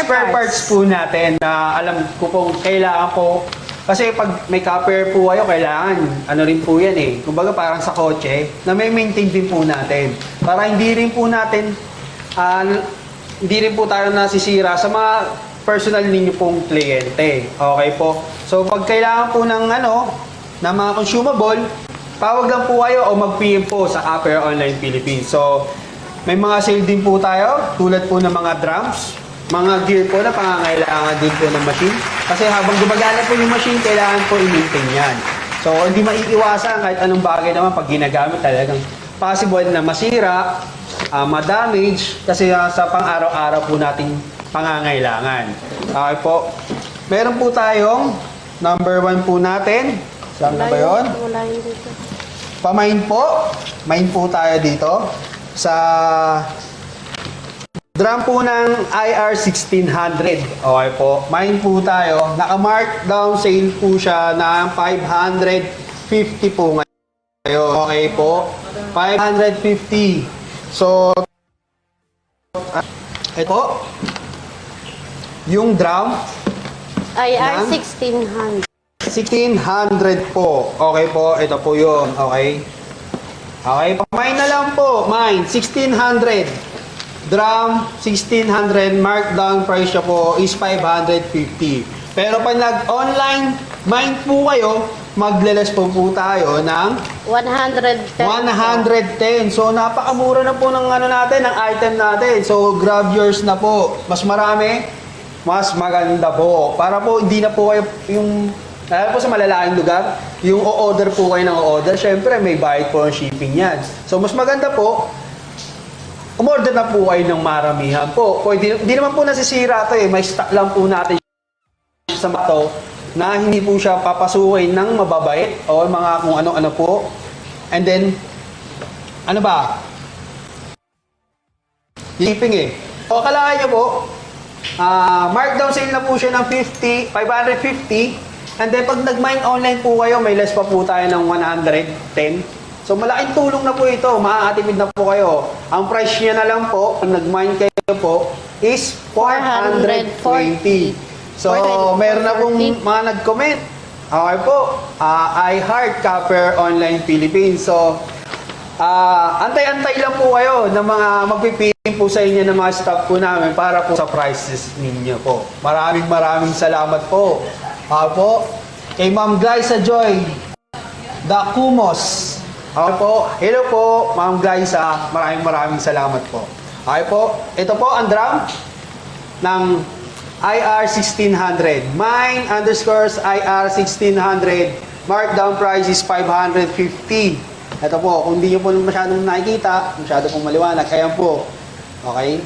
spare parts po natin na alam ko pong kailangan po. Kasi pag may Copper po kayo, kailangan, ano rin po yan eh. Kumbaga parang sa kotse, na may maintain din po natin. Para hindi rin po natin, hindi rin po tayo nasisira sa mga personal ninyo pong kliyente. Okay po. So pag kailangan po ng ng mga consumable, tawag lang po kayo o mag-PM po sa Copper Online Philippines. So may mga sale din po tayo, tulad po ng mga drums, mga gear po na pangangailangan din po ng machine. Kasi habang gumagana po yung machine, kailangan po i-maintain yan. So hindi maiiwasan kahit anong bagay naman pag ginagamit, talagang possible na masira, ma-damage, kasi sa pang-araw-araw po nating pangangailangan. Okay po. Meron po tayong number 1 po natin. Saan na ba yun? Wala yun dito. Pa-mine po. Mine po tayo dito. Sa drum po ng IR1600. Okay po. Mine po tayo. Naka-markdown sale po siya ng 550 po ngayon. Okay po. 550. So, ito. Yung drum, IR 1600. 1600 po. Okay po, ito po yun. Okay. Okay, mine na lang po. Mine, 1600. drum 1600, markdown price siya po is 550. Pero pag nag-online mind po kayo, magle-less po tayo ng 110. 110. So, napakamura na po ng ano natin, ng item natin. So, grab yours na po. Mas marami, mas maganda po. Para po, hindi na po kayo yung, lalo po sa malalaking lugar, yung o-order po kayo ng o-order, syempre, may bayad po ang shipping yan. So, mas maganda po, umorder na po kayo ng maramihan po. Pwede, hindi naman po nasisira ito eh. May stock lang po natin sa mato na hindi po siya papasukin ng mababait o mga kung ano-ano po. And then, ano ba? Shipping eh. O kailangan nyo po, markdown sale na po siya ng 550. And then, pag nag-mine online po kayo, may less pa po tayo ng 110. So, malaking tulong na po ito. Makakatipid na po kayo. Ang price niya na lang po, pag nag-mine kayo po, is 420. So, meron na pong mga nag-comment. Okay po, I Heart Copper Online Philippines. So, antay-antay lang po kayo ng mga magpipili po sa inyo ng mga staff po namin para po sa prices ninyo po. Maraming salamat po. Po, kay Ma'am Glyza Joy Dacumos. Okay po, hello po, Ma'am Glyza. Maraming salamat po. Okay po, ito po ang drum ng IR 1600. Mine underscores IR 1600. Markdown price is 550. Ito po, kung hindi nyo po masyadong nakikita, masyado pong maliwanag, ayan po. Okay?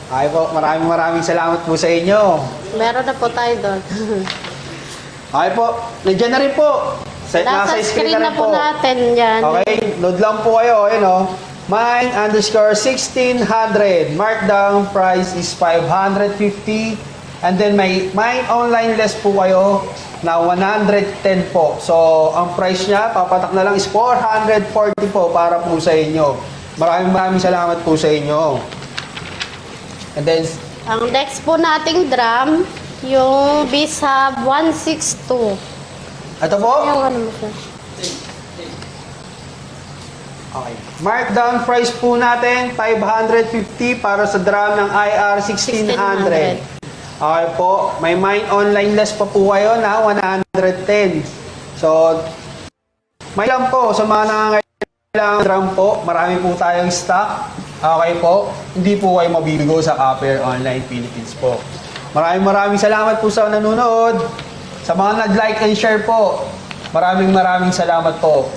Okay po, maraming salamat po sa inyo. Meron na po tayo doon. Okay po, nandiyan na rin po. Nasa screen na po natin yan. Okay, load lang po kayo, ayun o. Mine underscore 1600. Markdown price is 550. And then may mine online less po kayo na 110 po. So, ang price niya, papatak na lang is 440 po para po sa inyo. Maraming salamat po sa inyo. And then, Ang next po nating drum, yung Bisab 162. ito po. Yung ano mo siya? Okay. Markdown price po natin, 550 para sa drum ng IR 1600. Okay po, may mine online less pa po kayo na 110. So, may lang po sa mga nangangailangan drum po, marami po tayong stock. Okay po, hindi po kayo mabibigo sa Copper Online Philippines po. Maraming salamat po sa nanonood. Sa mga nag-like and share po, maraming salamat po.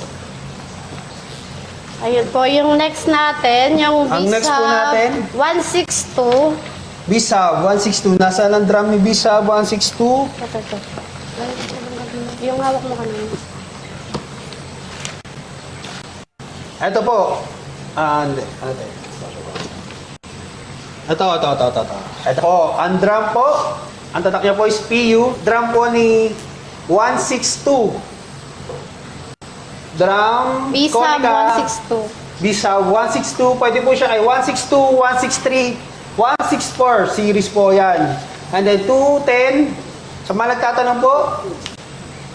Ayun po, yung next natin, yung Ang next po Bisab natin? 162. Bisab 162. Nasaan ang drum ni Bisab 162? Ito. Yung hawak mo kanina. Ito po. Ito. Ito po. Ang drum po. Ang tatak niya po is PU. Drum po ni 162. Drum. Bisab Konica. 162. Bisab 162. Pwede po siya kay 162, 163. 164 series po yan. And then 210, sa mga nagtatanong po,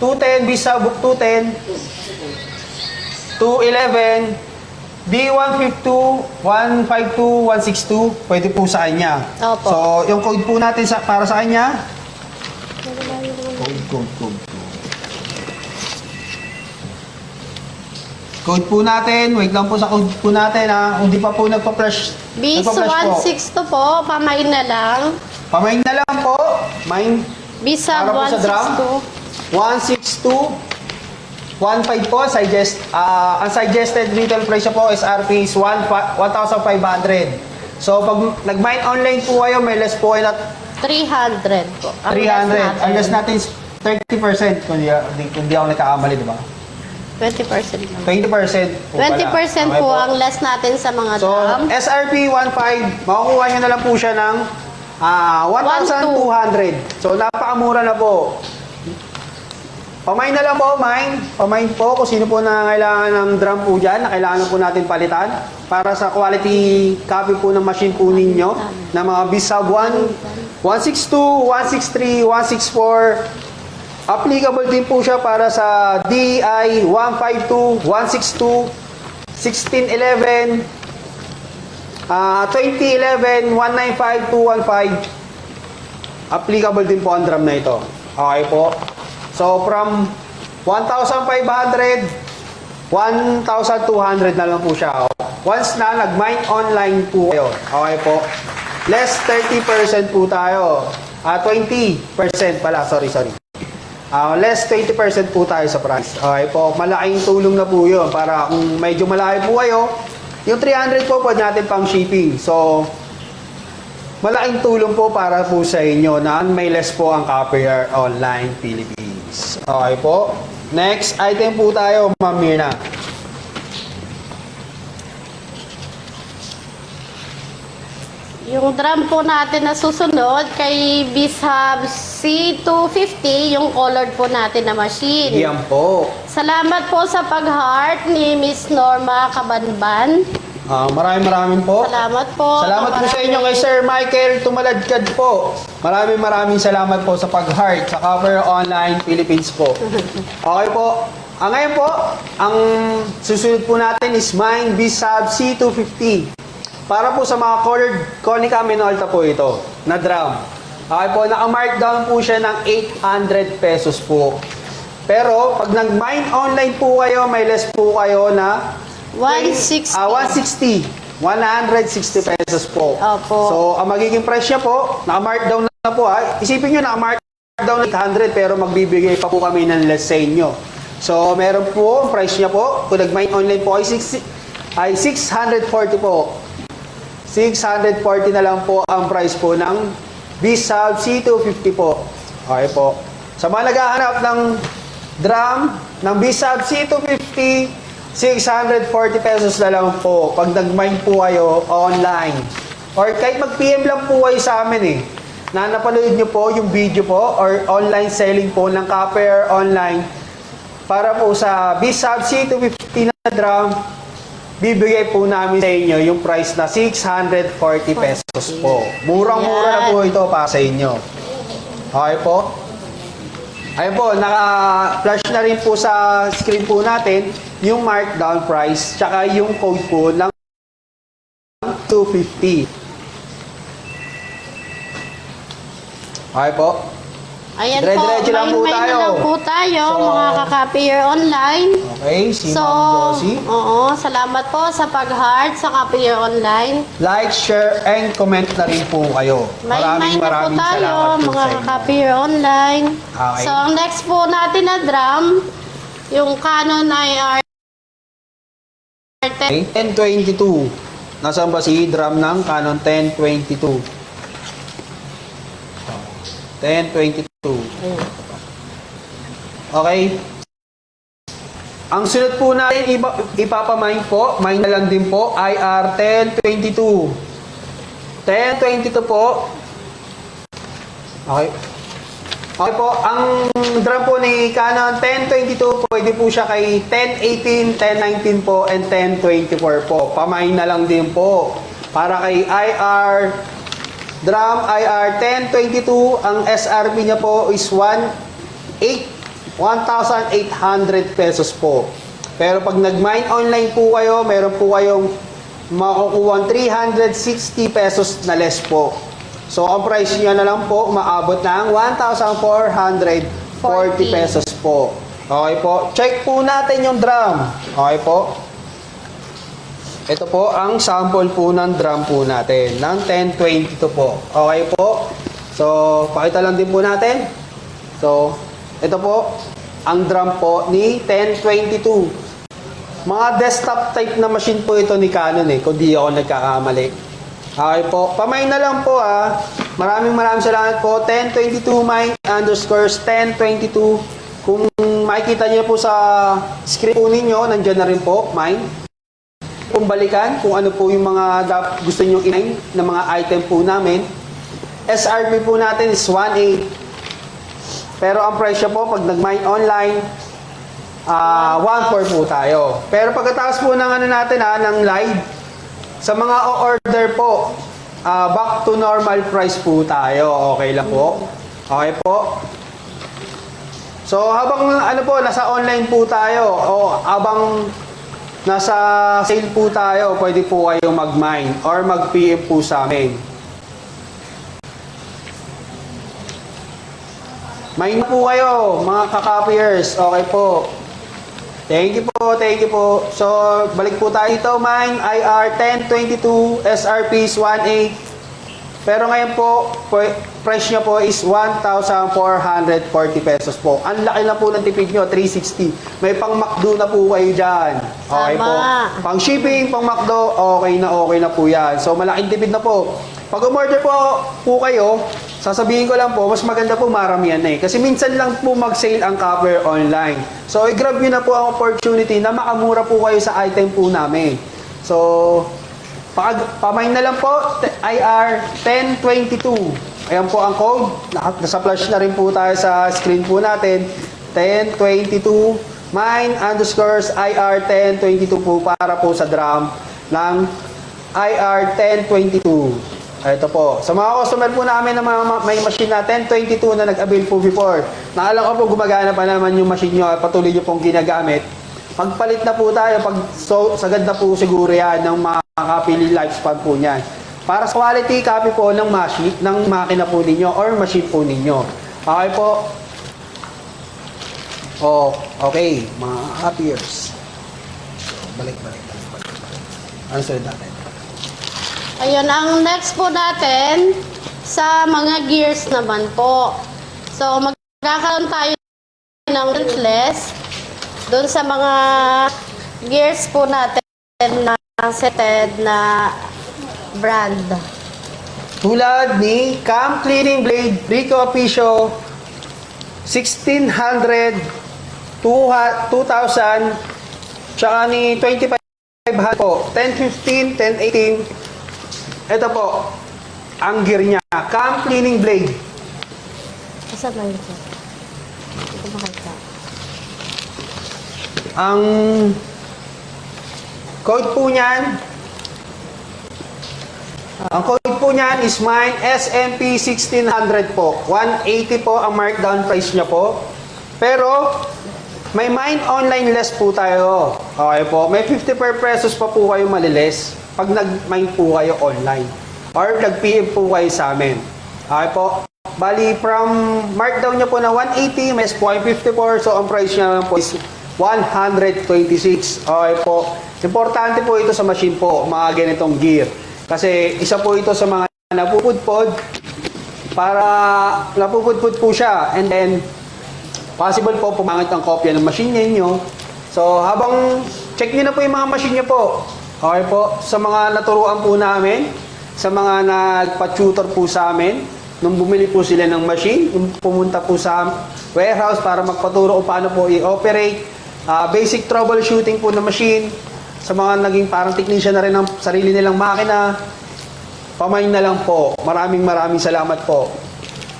210, Bisab 210, 211, B152, 152, 162, pwede po sa kanya. Opo. So, yung code po natin para sa kanya, Code po natin, wait lang po sa code po natin ha. Hindi pa po nagpa-flash. Bis nagpa-flash po. 162 po, pamain na lang. Pamain na lang po. Mine. Bisab Para po sa drum. 162. 162. 1.5 po. Ang suggested retail price niya po SRP is 1,500. So, pag nag-mine online po kayo, may less po kayo na 300 po. Ang 300. less Ang less natin. natin is 30% kung di ako nagkakamali, di ba? 20% lang. 20% po pala. 20% Okay po ang less natin sa mga So, drum. SRP 1.5, makukuha nyo na lang po siya ng 1,200. So, napakamura na po. Pamain na lang po, mine. Pamain po kung sino po na kailangan ng drum po dyan, na kailangan po natin palitan para sa quality copy po ng machine po ninyo na mga Bisab 1, 162, 163, 164. Applicable din po siya para sa DI 152, 162, 1611, 2011, 195, 215. Applicable din po ang drum na ito. Okay po. So, from 1,500, 1,200 na lang po siya. Once na nag-mine online po kayo. Okay po. Less 30% po tayo. 20% pala. Sorry. Less 20% po tayo sa price. Okay po. Malaking tulong na po yun. Para kung medyo malayo po kayo, yung 300 po pwede natin pang shipping. So, malaking tulong po para po sa inyo na may less po ang Copper Online Philippines. Okay po. Next item po tayo, Ma'am Mirna. Yung drum po natin na susunod kay Bishab C250, yung colored po natin na machine. Yan po. Salamat po sa pag-heart ni Miss Norma Kabanban. Maraming po. Salamat po. Salamat po sa inyo kay Sir Michael Tumaladkad po. Maraming salamat po sa pag-heart sa Copper Online Philippines po. Okay po. Ngayon po, ang susunod po natin is mine Bishab C250. Para po sa mga colored Konica Minolta po ito, na drum. Okay po, naka-markdown po siya ng 800 pesos po. Pero, pag nag-mine online po kayo, may less po kayo na 160. 160 pesos po. Opo. So, ang magiging price niya po, naka-markdown na po ha. Isipin nyo, naka-markdown na 800 pero magbibigay pa po kami ng less sa inyo. So, meron po, ang price niya po, kung nag-mine online po ay 640 po. 640 na lang po ang price po ng Bishab C250 po. Okay po. Sa mga naghahanap ng drum ng Bishab C250, 640 pesos na lang po pag nag-mine po kayo online. Or kahit mag-PM lang po kayo sa amin eh. Na napanood nyo po yung video po or online selling po ng Copper Online para po sa Bishab C250 na drum, bibigay po namin sa inyo yung price na 640 pesos po. Murang-mura na po ito para sa inyo. Okay po? Ayun po, naka-flash na rin po sa screen po natin yung markdown price tsaka yung code po ng 250. Okay po? Ayan Dire-diretso po, lang po may tayo. na lang po tayo, So, mga ka-Copper Online. Okay, si So, Ma'am Josie. oo, salamat po sa pag-heart sa Copper Online. Like, share, and comment na rin po kayo. May na po tayo, salamat po mga sa inyo. ka-Copper Online. Okay. So, ang next po natin na drum, yung Canon IR Okay, 1022. Nasaan ba si drum ng Canon 1022? 1022. Okay. Ang sunod po natin, ipapamine po, mine na lang din po, IR 1022. 1022 po. Okay. Okay po, ang drum po ni Canon 1022, pwede po siya kay 1018, 1019 po, and 1024 po. Pamine na lang din po. Para kay IR drum IR 1022, ang SRP niya po is 1,800 pesos po. Pero pag nag-mine online po kayo, meron po kayong makukuha 360 pesos na less po. So, ang price niya na lang po, maabot ng 1,440 pesos po. Okay po. Check po natin yung drum. Okay po. Ito po ang sample po ng drum po natin, ng 1022 po. Okay po. So, pakita lang din po natin. So, ito po, ang drum po ni 1022. Mga desktop type na machine po ito ni Canon eh, kung di ako nagkakamali. Okay po. Pamine na lang po ah. Maraming salamat po. 1022 mine _ 1022. Kung makikita niyo po sa screen po ninyo, nandiyan na rin po, mine. Kung balikan, kung ano po yung mga gusto nyo in na mga item po namin. SRP po natin is 1.8. Pero ang presyo po, pag nag-mine online, 1.4 po tayo. Pero pagkatapos po ng ano natin ng live, sa mga o-order po, back to normal price po tayo. Okay lang po. Okay po. So habang ano po, nasa online po tayo, o habang nasa sale po tayo, pwede po kayong mag-mine or mag-PM po sa amin. Mine po kayo, mga ka-copiers. Okay po. Thank you po, thank you po. So, balik po tayo dito. Mine, IR 1022, SRP is 1.8. Pero ngayon po, price nyo po is 1,440 pesos po. Ang laki na po ng tipid nyo, 360. May pang McDo na po kayo dyan. Okay Tama. po. Pang shipping, pang McDo, okay na po yan. So, malaking tipid na po. Pag umorder po kayo, sasabihin ko lang po, mas maganda po maramihan na eh. Kasi minsan lang po mag-sale ang Copper online. So, i-grab nyo na po ang opportunity na makamura po kayo sa item po namin. So, pamain na lang po, IR 1022. Ayan po ang code. Nasa flash na rin po tayo sa screen po natin. 1022 mine underscores IR 1022 po para po sa drum ng IR 1022. Ito po. Sa mga customer po namin na may machine na 1022 na nag-avail po before, naalala ko po gumagana pa naman yung machine nyo at patuloy nyo pong ginagamit. Magpalit na po tayo, sagad na po siguro yan ng makakapili lifespan po niyan. Para sa quality copy po ng makina po ninyo or machine po ninyo. Okay po. Oh, okay, mga copiers. Balik. Ano sunod natin? Ayun, ang next po natin sa mga gears naman po. So, magkakaroon tayo ng list doon sa mga gears po natin na setted na brand. Tulad ni Cam Cleaning Blade, Rico Officio, 1600, 2000, tsaka ni 2500 po, 1015, 1018. Ito po, ang gear niya, Cam Cleaning Blade. Asa ba ito? Ito makita. Ang code po niyan, is mine SMP 1600 po. 180 po ang markdown price niya po. Pero, may mine online less po tayo. Okay po. May 50 per pesos pa po kayo maliles pag nag-mine po kayo online. Or nag-PM po kayo sa amin. Okay po. Bali, from markdown niya po na 180, may 0.54. So, ang price niya po is 126. Okay po. Importante po ito sa machine po, mga ganitong gear. Kasi isa po ito sa mga napupudpod para napupudpod po siya. And then, possible po pumangit ang kopya ng machine ninyo. So, habang check nyo na po yung mga machine nyo po. Okay po. Sa mga naturuan po namin, sa mga nagpa-tutor po sa amin, nung bumili po sila ng machine, nung pumunta po sa warehouse para magpaturo kung paano po i-operate, basic troubleshooting po ng machine, sa mga naging parang technician na rin ng sarili nilang makina, pamain na lang po. Maraming salamat po.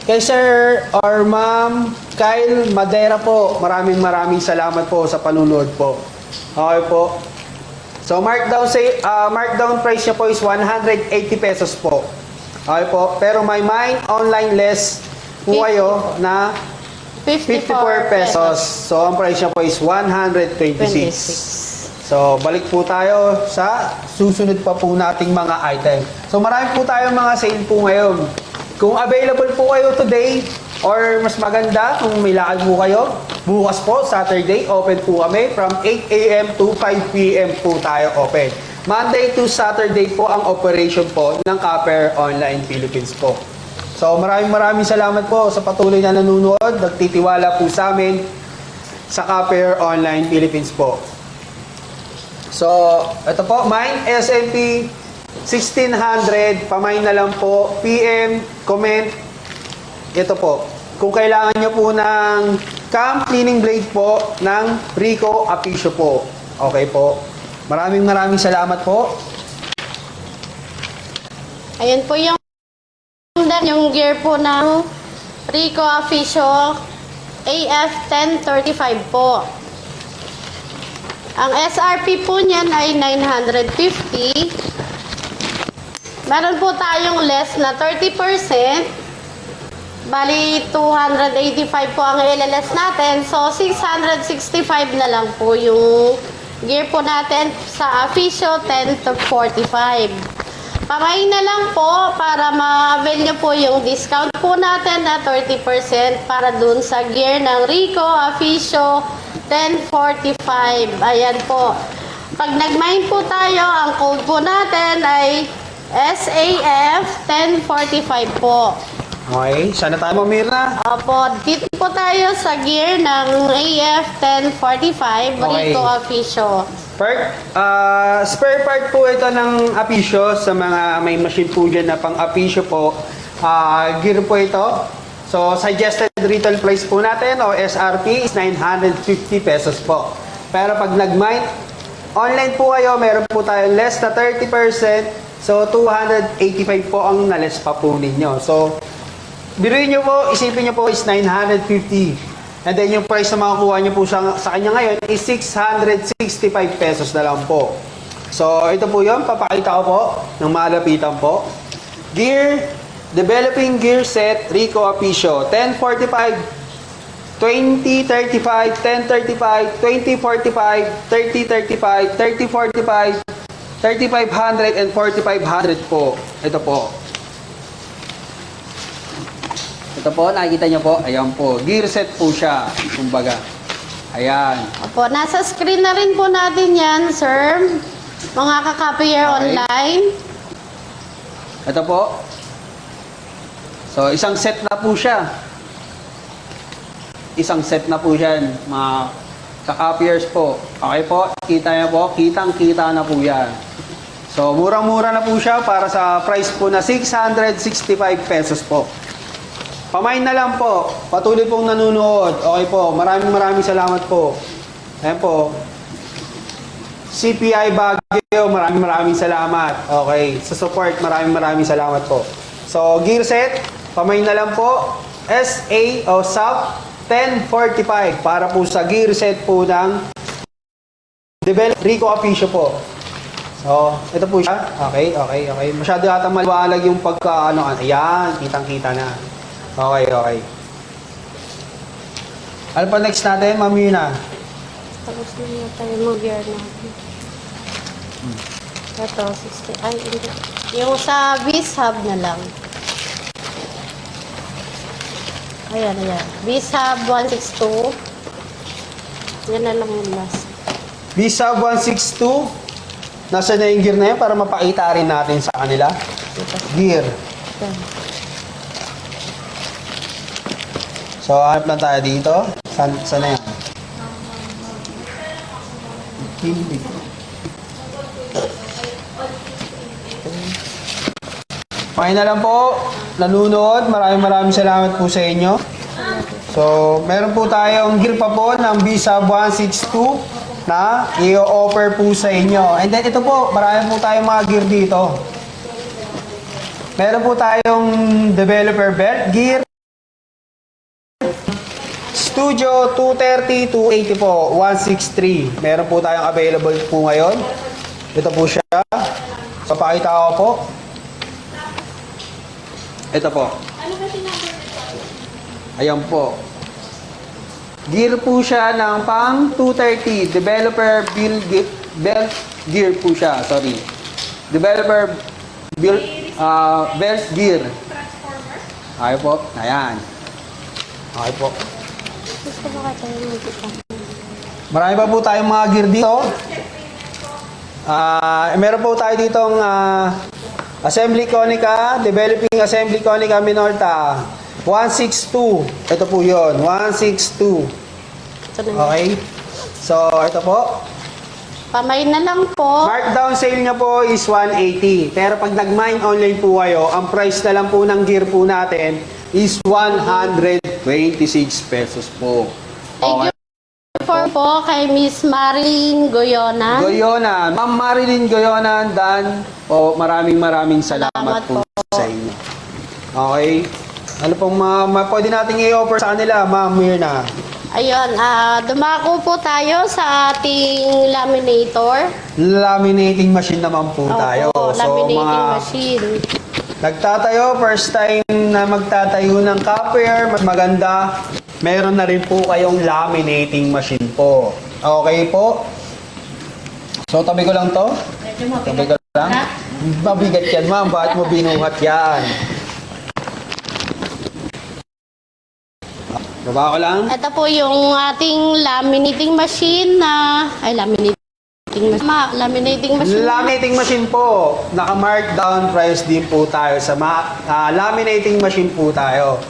Kay Sir or Ma'am Kyle Madera po, maraming salamat po sa panunood po. Okay po. So markdown price niya po is 180 pesos po. Okay po. Pero may mine online less po kayo na 54 pesos. So ang price niya po is 126. So, balik po tayo sa susunod pa po nating mga item. So, marami po tayong mga sale po ngayon. Kung available po kayo today, or mas maganda kung may lakad po kayo, bukas po, Saturday, open po kami from 8 a.m. to 5 p.m. po tayo open. Monday to Saturday po ang operation po ng Copper Online Philippines po. So, maraming salamat po sa patuloy na nanonood, nagtitiwala po sa amin sa Copper Online Philippines po. So, ito po, mine SMP 1600, pamain na lang po, PM, comment, ito po. Kung kailangan nyo po ng Cam Cleaning Blade po ng Rico Officio po. Okay po. Maraming salamat po. Ayan po yung gear po ng Rico Officio AF 1035 po. Ang SRP po niyan ay 950. Meron po tayong less na 30%. Bali, 285 po ang LLS natin. So, 665 na lang po yung gear po natin sa Afisyo 10 to 45. Pamain na lang po para ma-avail nyo po yung discount po natin na 30% para dun sa gear ng Rico Afisyo 1045. Ayan po. Pag nag-mine po tayo, ang code po natin ay SAF 1045 po. Okay, sana tayo Mirna. Opo, dito po tayo sa gear ng AF 1045 Okay. Rico Afisyo. Spare part po ito ng Apisyo sa mga may machine po dyan na pang Apisyo po. Gear po ito. So, suggested retail price po natin o SRP is 950 pesos po. Pero pag nag-mine, online po kayo, meron po tayo less na 30%. So, 285 po ang na-less pa po ninyo. So, biruin nyo po, isipin nyo po is 950. And then yung price na makakuha nyo po sa kanya ngayon is 665 pesos na lang po. So, ito po yun. Papakita ko po ng malapitan po. Gear, developing gear set, Rico Afisyo. 1045, 2035, 1035, 2045, 3035, 3045, 3500, and 4500 po. Ito po. Ito po, nakikita nyo po. Ayan po. Gear set po siya. Kumbaga. Ayan. Opo, nasa screen na rin po natin yan, sir. Mga ka-copier Okay. online. Ito po. So, isang set na po siya. Isang set na po yan. Mga ka-copiers po. Okay po. Kita nyo po. Kitang-kita na po yan. So, murang-mura na po siya para sa price po na 665 pesos po. Pamain na lang po. Patuloy pong nanonood. Okay po. Maraming salamat po. Ayan po. CPI Baguio, maraming salamat. Okay. Sa support, maraming salamat po. So, gear set, pamain na lang po. SA o SAP 1045 para po sa gear set po ng Develop Rico Afisyo po. So, ito po siya. Okay. Masyado yata maliwanag yung pagka, ayan, kitang-kita na. Okay. Ano pa next natin, Ma'am Mirna? Tapos na tayo mag-gear natin. Ito, 60. Ay, hindi. Yung sa B-Hub na lang. Ayan. B-Hub 162. Yan na lang yung last. B-Sub 162. Nasa na yung gear na yun para mapakita rin natin sa kanila. Gear. Yan. So, hanap lang tayo dito. Saan na yan? Okay na lang po. Nanonood. Maraming salamat po sa inyo. So, meron po tayong gear pa po ng B-Sub 162 na i-offer po sa inyo. And then ito po, marami po tayong mga gear dito. Meron po tayong developer belt gear. Studio 230, 280 po, 163. Meron po tayong available po ngayon. Ito po siya. So, pakita ko po. Ito po. Ayan po. Gear po siya ng pang 230. Developer belt gear po siya. Sorry. Developer belt gear. Okay po. Ayan. Okay po. Gusto ba tayo mag-kita? Marami pa po tayong mga gear dito. Meron po tayo ditong Assembly Konica, Developing Assembly Konica Minorta 162. Ito po yun, 162. Ito na yun. Okay? So, ito po. Pamain na lang po. Markdown sale niya po is 180. Pero pag nag-mine online po kayo, ang price na lang po ng gear po natin is 126 pesos po. Thank you for po kay Miss Marilyn Goyona. Goyonan, Ma'am Marilyn Goyonan, Dan, po, maraming salamat po sa inyo. Okay? Ano pong pwede natin i-offer sa kanila, Ma'am Mirna? Ayun, dumako po tayo sa ating laminator. Laminating machine naman po tayo. Opo, laminating mga machine. nagtatayo, first time na magtatayo ng copier, mas maganda, meron na rin po kayong laminating machine po. Okay po? So, tabi ko lang to. Tabi ko lang. Mabigat yan, ma'am. Bakit mo binuhat yan? Baba ko lang. Ito po yung ating laminating machine na... Ay, laminating machine. Laminating machine po. Naka-markdown price din po tayo sa laminating machine po tayo.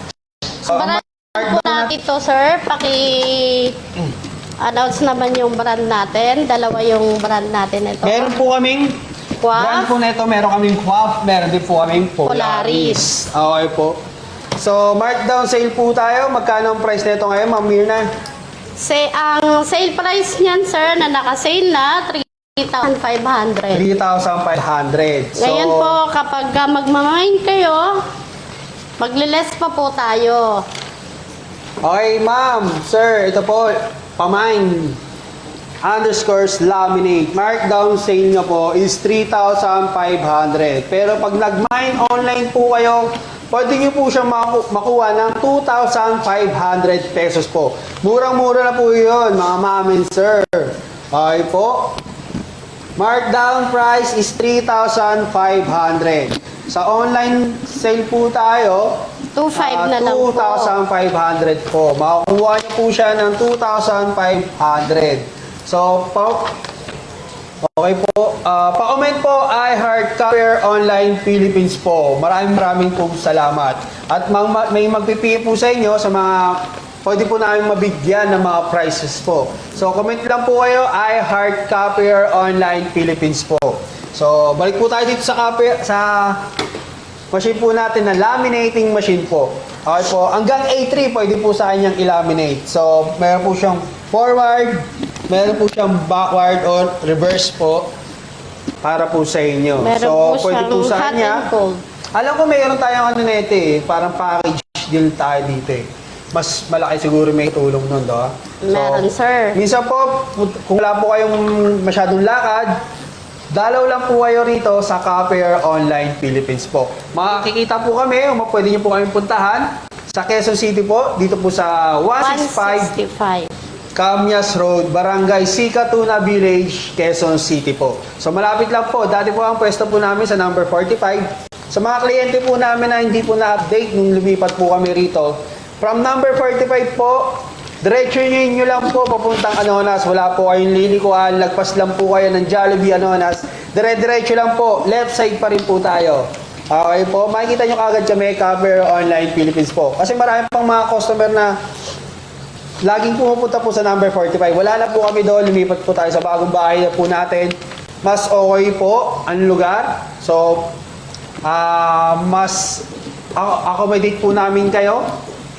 So, Brand po natin ito, sir. Announce naman yung brand natin. Dalawa yung brand natin ito. meron po kaming brand Quaff. po nito. Meron kaming Quaff. Meron din po kaming Polaris. Okay po. So, markdown sale po tayo. Magkano ang price nito ngayon, Ma'am Mirna? Ang sale price niyan, sir, na naka-sale na, 3,500. 3,500. So, Ngayon po, kapag magmamain kayo, magle-less pa po tayo. okay, ma'am, sir, ito po, pamine underscores laminate. Markdown sale nga po is 3,500. Pero pag nag-mine online po kayo, pwede nyo po siyang makuha ng 2,500 pesos po. Murang-mura na po yun, mga ma'am and sir. Okay po. Markdown price is 3,500. Sa online sale po tayo, 2,500 na lang po. 2,500 po. Makukuha niyo po siya ng 2,500. So, okay po. Pa-comment po, I Heart Courier Online Philippines po. Maraming po salamat. At may magpipili po sa inyo sa mga pwede po namin mabigyan ng mga prizes po. So, comment lang po kayo, I Heart Courier Online Philippines po. So, balik po tayo dito sa machine po natin na laminating machine po. Okay po, hanggang A3 pwede po sa kanyang i-laminate. So, meron po siyang forward, meron po siyang backward or reverse po para po sa inyo. Meron so, po pwede siyang po sa hot kanya. and cold. Alam ko mayroon tayong ano nito parang package deal tayo dito Mas malaki siguro may tulong nun, do. Meron, sir. Minsan po, kung wala po kayong masyadong lakad, dalaw lang po kayo rito sa Courier Online Philippines po. Makikita po kami, pwede niyo po kami puntahan sa Quezon City po, dito po sa 165 165. Camyas Road, Barangay Sikatuna Village, Quezon City po. So malapit lang po. Dati po ang pwesto po namin sa number 45. Sa mga kliyente po namin na hindi po na-update nung lumipat po kami rito, from number 45 po, diretso nyo lang po papuntang Anonas. Wala po kayong lilikuan, lagpas lang po kayo ng Jollibee Anonas. Dire-diretso lang po, left side pa rin po tayo. Okay po, makikita nyo kagad kami, Courier Online Philippines po. Kasi marami pang mga customer na laging pumupunta po sa number 45. Wala na po kami doon. Lumipat po tayo sa bagong bahay na po natin. Mas okay po ang lugar. So, mas accommodate po namin kayo.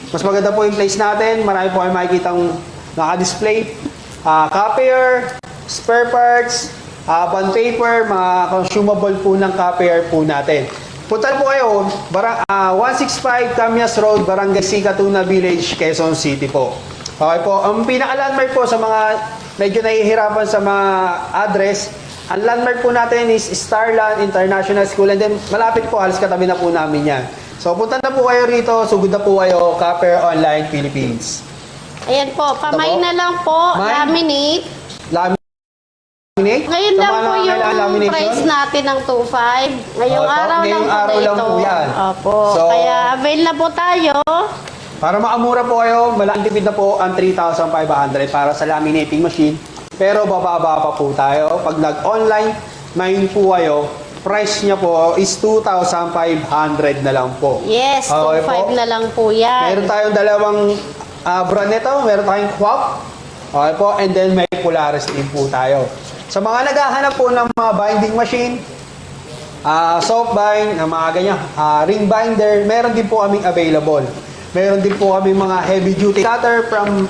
Mas maganda po yung place natin. Marami po kayo makikitang naka-display. Courier, spare parts, bond paper, mga consumable po ng courier po natin. Punta po kayo, 165 Camyas Road, Barangay Sikatuna Village, Quezon City po. Okay po, ang pinaka-landmark po sa mga medyo nahihirapan sa mga address, ang landmark po natin is Starland International School, and then malapit po, halos katabi na po namin yan. So punta na po kayo rito, sugod na po kayo, Courier Online Philippines. Ayan po, pamay na lang po, Mine? laminate. Laminate? Ngayon Sa lang mga po yung kailangan lamination? price natin ng 2,500. Ngayong Opo, araw ngayong lang po araw lang ito. po yan. Opo, So, kaya avail na po tayo. Para makamura po kayo, malaking tipid na po ang 3,500 para sa laminating machine. Pero bababa pa po tayo. Pag nag-online mine po kayo, price niya po is 2,500 na lang po. Yes, Okay 2,500 po. na lang po yan. Meron tayong dalawang brand nito. Meron tayong Quaff. Okay po. And then may Polaris din po tayo. Sa mga naghahanap po ng mga binding machine, soft bind, mga ganyan, ring binder, meron din po kaming available. Meron din po kami mga heavy duty cutter from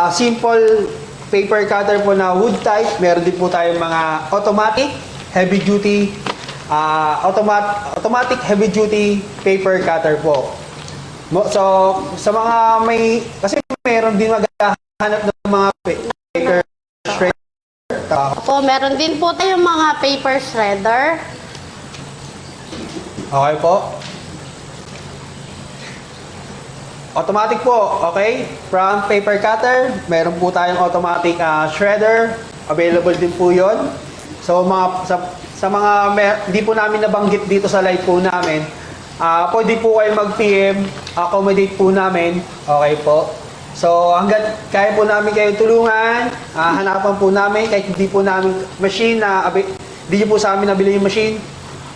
simple paper cutter po na wood type. Meron din po tayong mga automatic heavy duty automatic heavy duty paper cutter po. So sa mga kasi meron din maghahanap ng mga paper shredder. Opo, meron din po tayong mga paper shredder. Okay po. Automatic po, okay? From paper cutter, meron po tayong automatic shredder. available din po yon. So sa mga hindi po namin nabanggit dito sa live po namin, pwede po kayo mag-PM, accommodate po namin. Okay po. So hanggat kaya po namin kayo tulungan, hanapan po namin kahit hindi po namin machine hindi po sa amin nabili yung machine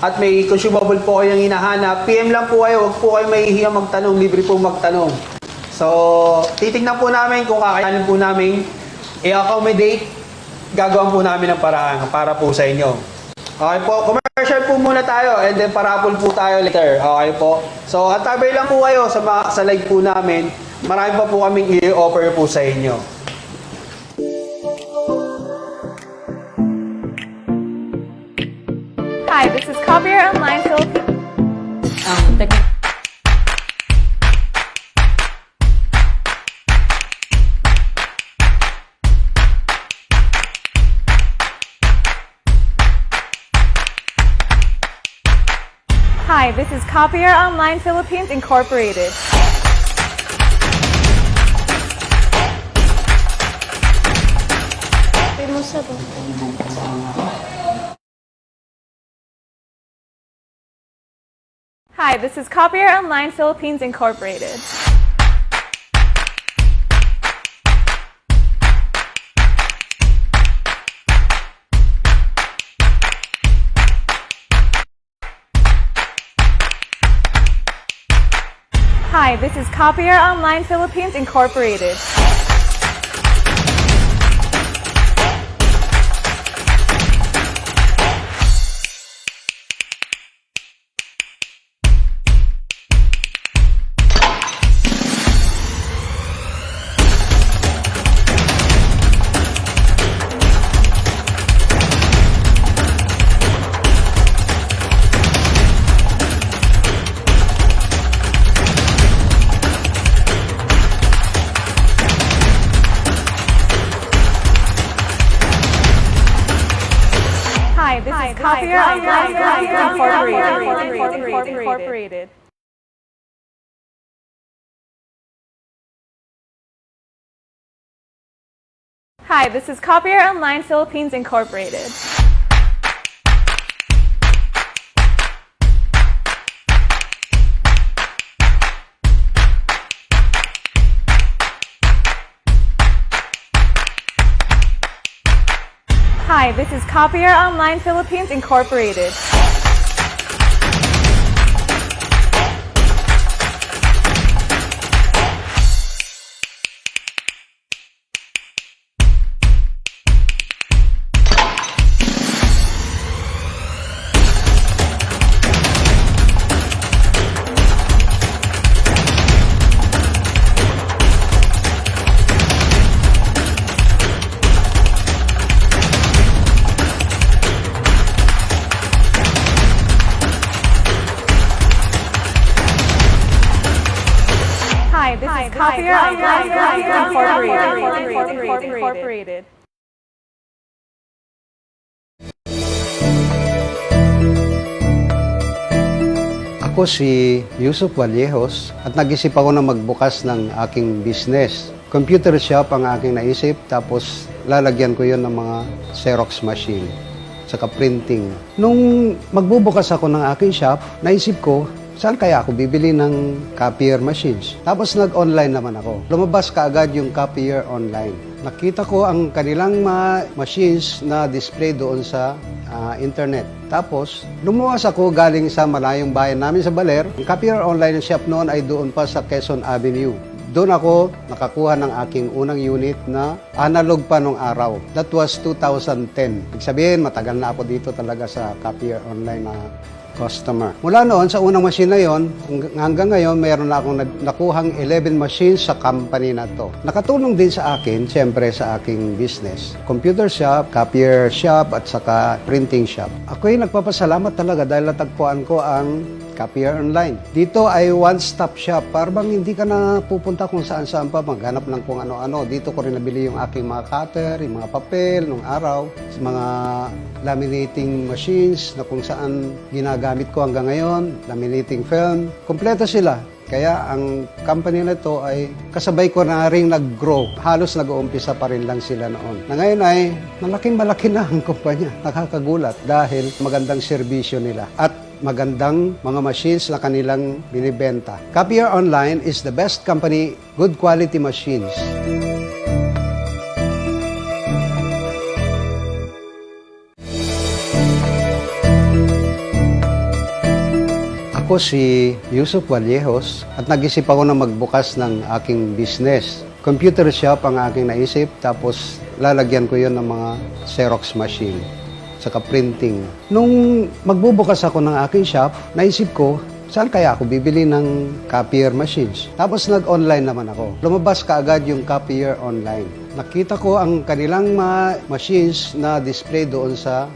at may consumable po kayong hinahanap, PM lang po kayo, huwag po kayo mahihiyang magtanong, libre po magtanong. So titignan po namin kung kakayanin po namin i-accommodate, gagawin po namin ng paraan para po sa inyo. Okay po, commercial po muna tayo and then parapol po tayo later. Okay po. So antabay lang po kayo sa live po namin. Marami pa po kaming i-offer po sa inyo. Hi, this is Copier Online Philippines. Ang technical Hi, this is Copier Online Philippines Incorporated. Hi, this is Copier Online Philippines Incorporated. Hi, this is Copier Online Philippines Incorporated. Hi, this is Copier Online Philippines Incorporated. Hi, this is Copier Online Philippines Incorporated. Hi, this is Copier Online Philippines Incorporated. Hi, this is Copier Online Incorporated. Ako si Yusuf Vallejos at nag-isip ako na magbukas ng aking business. Computer shop ang aking naisip, tapos lalagyan ko yon ng mga Xerox machine, saka printing. Nung magbubukas ako ng aking shop, naisip ko, saan kaya ako bibili ng copier machines? Tapos nag-online naman ako. Lumabas kaagad yung copier online. Nakita ko ang kanilang machines na display doon sa internet. Tapos, lumuwas ako galing sa malayong bayan namin sa Baler. Ang copier online shop noon ay doon pa sa Quezon Avenue. Doon ako nakakuha ng aking unang unit na analog pa nung araw. That was 2010. Ibig sabihin, matagal na ako dito talaga sa copier online na customer. Mula noon, sa unang machine na yon, hanggang ngayon, mayroon na akong nakuhang 11 machines sa company na to. Nakatulong din sa akin, siyempre sa aking business. Computer shop, copier shop, at saka printing shop. Ako'y nagpapasalamat talaga dahil natagpuan ko ang Copier Online. Dito ay one-stop shop. Parang hindi ka na pupunta kung saan-saan pa, maghanap lang kung ano-ano. Dito ko rin nabili yung aking mga cutter, yung mga papel, nung araw, mga laminating machines na kung saan ginagamit ko hanggang ngayon, laminating film. Kompleto sila. Kaya ang company na to ay kasabay ko na rin nag-grow. Halos nag-uumpisa pa rin lang sila noon. Na ngayon ay malaking-malaki na ang kumpanya. Nakakagulat dahil magandang serbisyo nila at magandang mga machines na kanilang binibenta. Copier Online is the best company, good quality machines. Ako si Yusuf Vallejos at nag-isip ako na magbukas ng aking business. Computer shop ang aking naisip, tapos lalagyan ko yon ng mga Xerox machine, saka printing. Nung magbubukas ako ng aking shop, naisip ko, saan kaya ako bibili ng copier machines? Tapos nag-online naman ako. Lumabas kaagad yung Copier Online. Nakita ko ang kanilang machines na display doon sa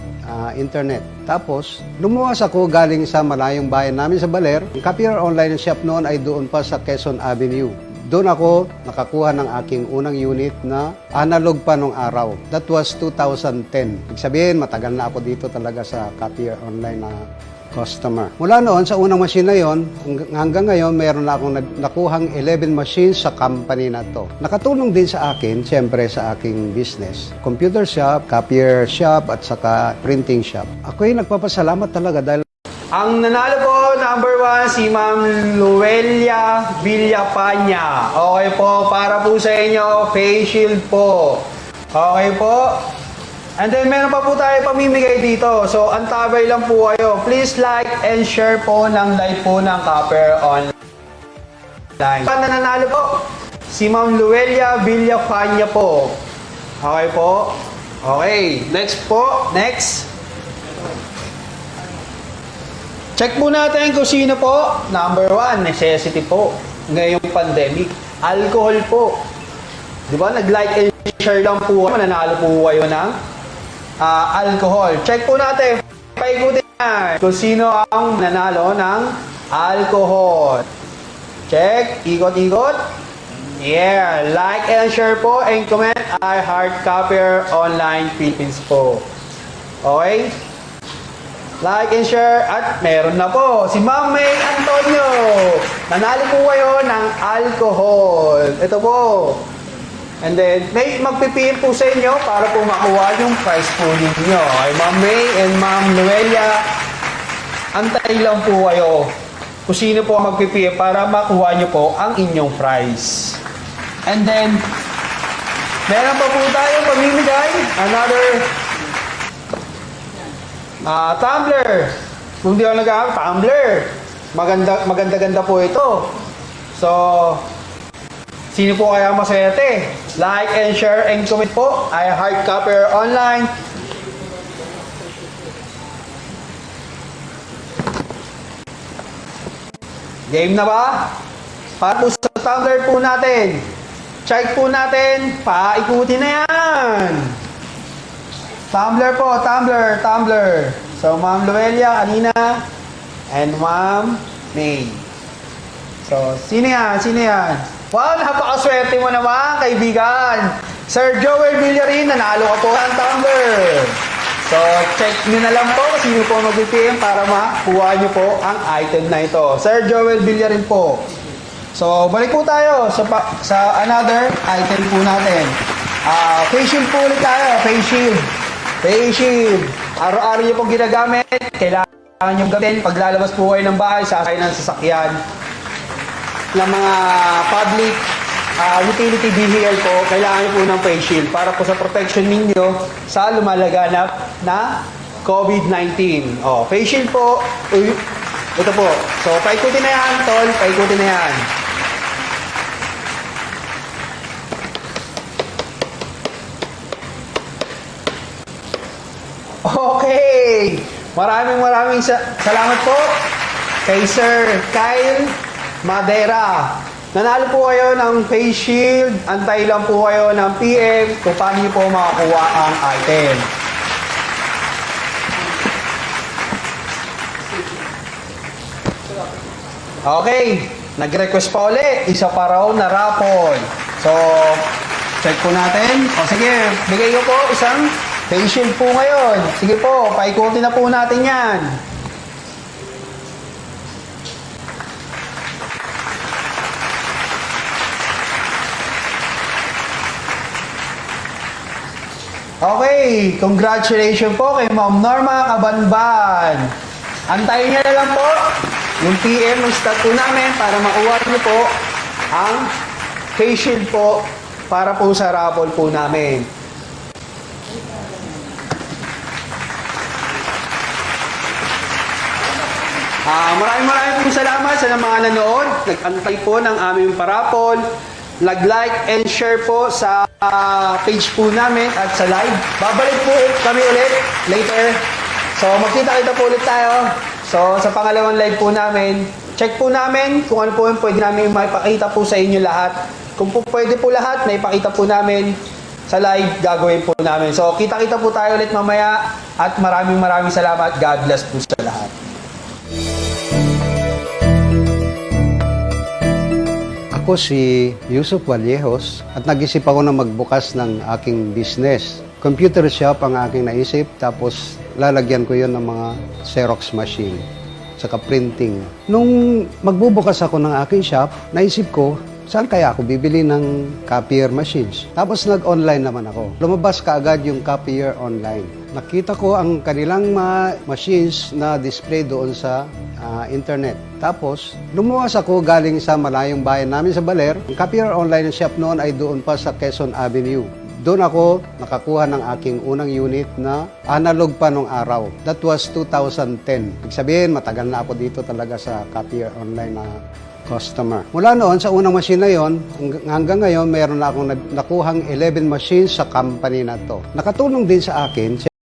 internet. Tapos, lumuwas ako galing sa malayong bayan namin sa Baler. Ang Copier Online shop noon ay doon pa sa Quezon Avenue. Doon ako nakakuha ng aking unang unit na analog pa nung araw. That was 2010. Ibig sabihin, matagal na ako dito talaga sa Copier Online na customer. Mula noon, sa unang machine na yon, hanggang ngayon, mayroon na akong nakuhang 11 machines sa company na to. Nakatulong din sa akin, siyempre sa aking business. Computer shop, copier shop, at saka printing shop. Ako'y nagpapasalamat talaga dahil Ang nanalo po, number 1, si Ma'am Luelia Villapanya. Okay po, para po sa inyo, face shield po. Okay po. And then, meron pa po tayo pamimigay dito. So, antabay lang po kayo. Please like and share po ng live po ng Copier Online. Ang nanalo po, si Ma'am Luelia Villapanya po. Okay po. Okay, next po. Next. Check po natin kung sino po. Number 1, necessity po. Ngayong pandemic. Alcohol po. Di ba? Nag-like and share lang po. Mananalo po kayo ng alcohol. Check po natin. Paikutin na kung sino ang nanalo ng alcohol. Check. Ikot-ikot. Yeah. Like and share po and comment. I Heart Copier Online Philippines po. Okay? Like and share at meron na po si Ma'am May Antonio. Nanalo po kayo ng alcohol. Ito po. And then, may magpipil po sa inyo para po makuha yung prize po ninyo. Ay Ma'am May and Ma'am Noelia, antay lang po kayo kung sino po ang magpipil para makuha nyo po ang inyong prize. And then, meron pa po tayong pamimigay. Another tumbler. Kung di ako nag-aamit, tumbler. Maganda-ganda po ito. So, sino po kaya maswerte? Like and share and comment po. I Heart Copier Online. Game na ba? Para po sa tumbler po natin. Check po natin. Paikutin na yan. Tumbler po, tumbler. So, Ma'am Luelia, kanina, and Ma'am May. So, sino yan? Wow, napakaswerte mo naman, kaibigan. Sir Joel Villarin, nanalo ka po ng tumbler. So, check nyo na lang po kung sino po mag-PM para makuha nyo po ang item na ito. Sir Joel Villarin po. So, balik po tayo sa another item po natin. Face shield po ulit tayo, face shield. Face shield. Araw-araw nyo pong ginagamit. Kailangan nyo gamitin. Pag lalabas po kayo ng bahay, sasakay ng sasakyan ng mga public utility vehicle po, kailangan nyo po ng face shield para po sa protection ninyo sa lumalaganap na COVID-19. Face shield po. Ito po. So, paikutin na yan, tol. Paikutin na yan. Okay! Maraming salamat po kay Sir Kyle Madera. Nanalo po kayo ng face shield. Antay lang po kayo ng PM kung paano nyo po makakuha ang item. Okay. Nag-request pa ulit. Isa pa raw na raffle. So, check po natin. Sige, bigay ko po isang face shield po ngayon. Sige po, paikutin na po natin yan. Okay, congratulations po kay Ma'am Norma Cabanban. Antayin niyo na lang po yung PM ng staff po namin para makuha niyo po ang face shield po para po sa raffle po namin. Maraming po salamat sa mga nanood. Nag-antay po ng aming parapol. Nag-like and share po sa page po namin at sa live. Babalik po kami ulit later. So magkita-kita po ulit tayo. So sa pangalawang live po namin, check po namin kung ano po yung pwede namin maipakita po sa inyo lahat. Kung po pwede po lahat, maipakita po namin sa live, gagawin po namin. So kita-kita po tayo ulit mamaya at maraming salamat. God bless po sa lahat. Ako si Yusuf Vallejos at nag-isip ako na magbukas ng aking business. Computer shop ang aking naisip, tapos lalagyan ko yon ng mga Xerox machine, saka printing. Nung magbubukas ako ng aking shop, naisip ko, saan kaya ako bibili ng copier machines? Tapos nag-online naman ako. Lumabas kaagad yung copier online. Nakita ko ang kanilang machines na display doon sa internet. Tapos, lumuwas ako galing sa malayong bayan namin sa Baler. Ang copier online shop noon ay doon pa sa Quezon Avenue. Doon ako nakakuha ng aking unang unit na analog pa nung araw. That was 2010. Ibig sabihin, matagal na ako dito talaga sa copier online na customer. Mula noon, sa unang machine na yon, hanggang ngayon, mayroon na akong nakuhang 11 machines sa company na to. Nakatulong din sa akin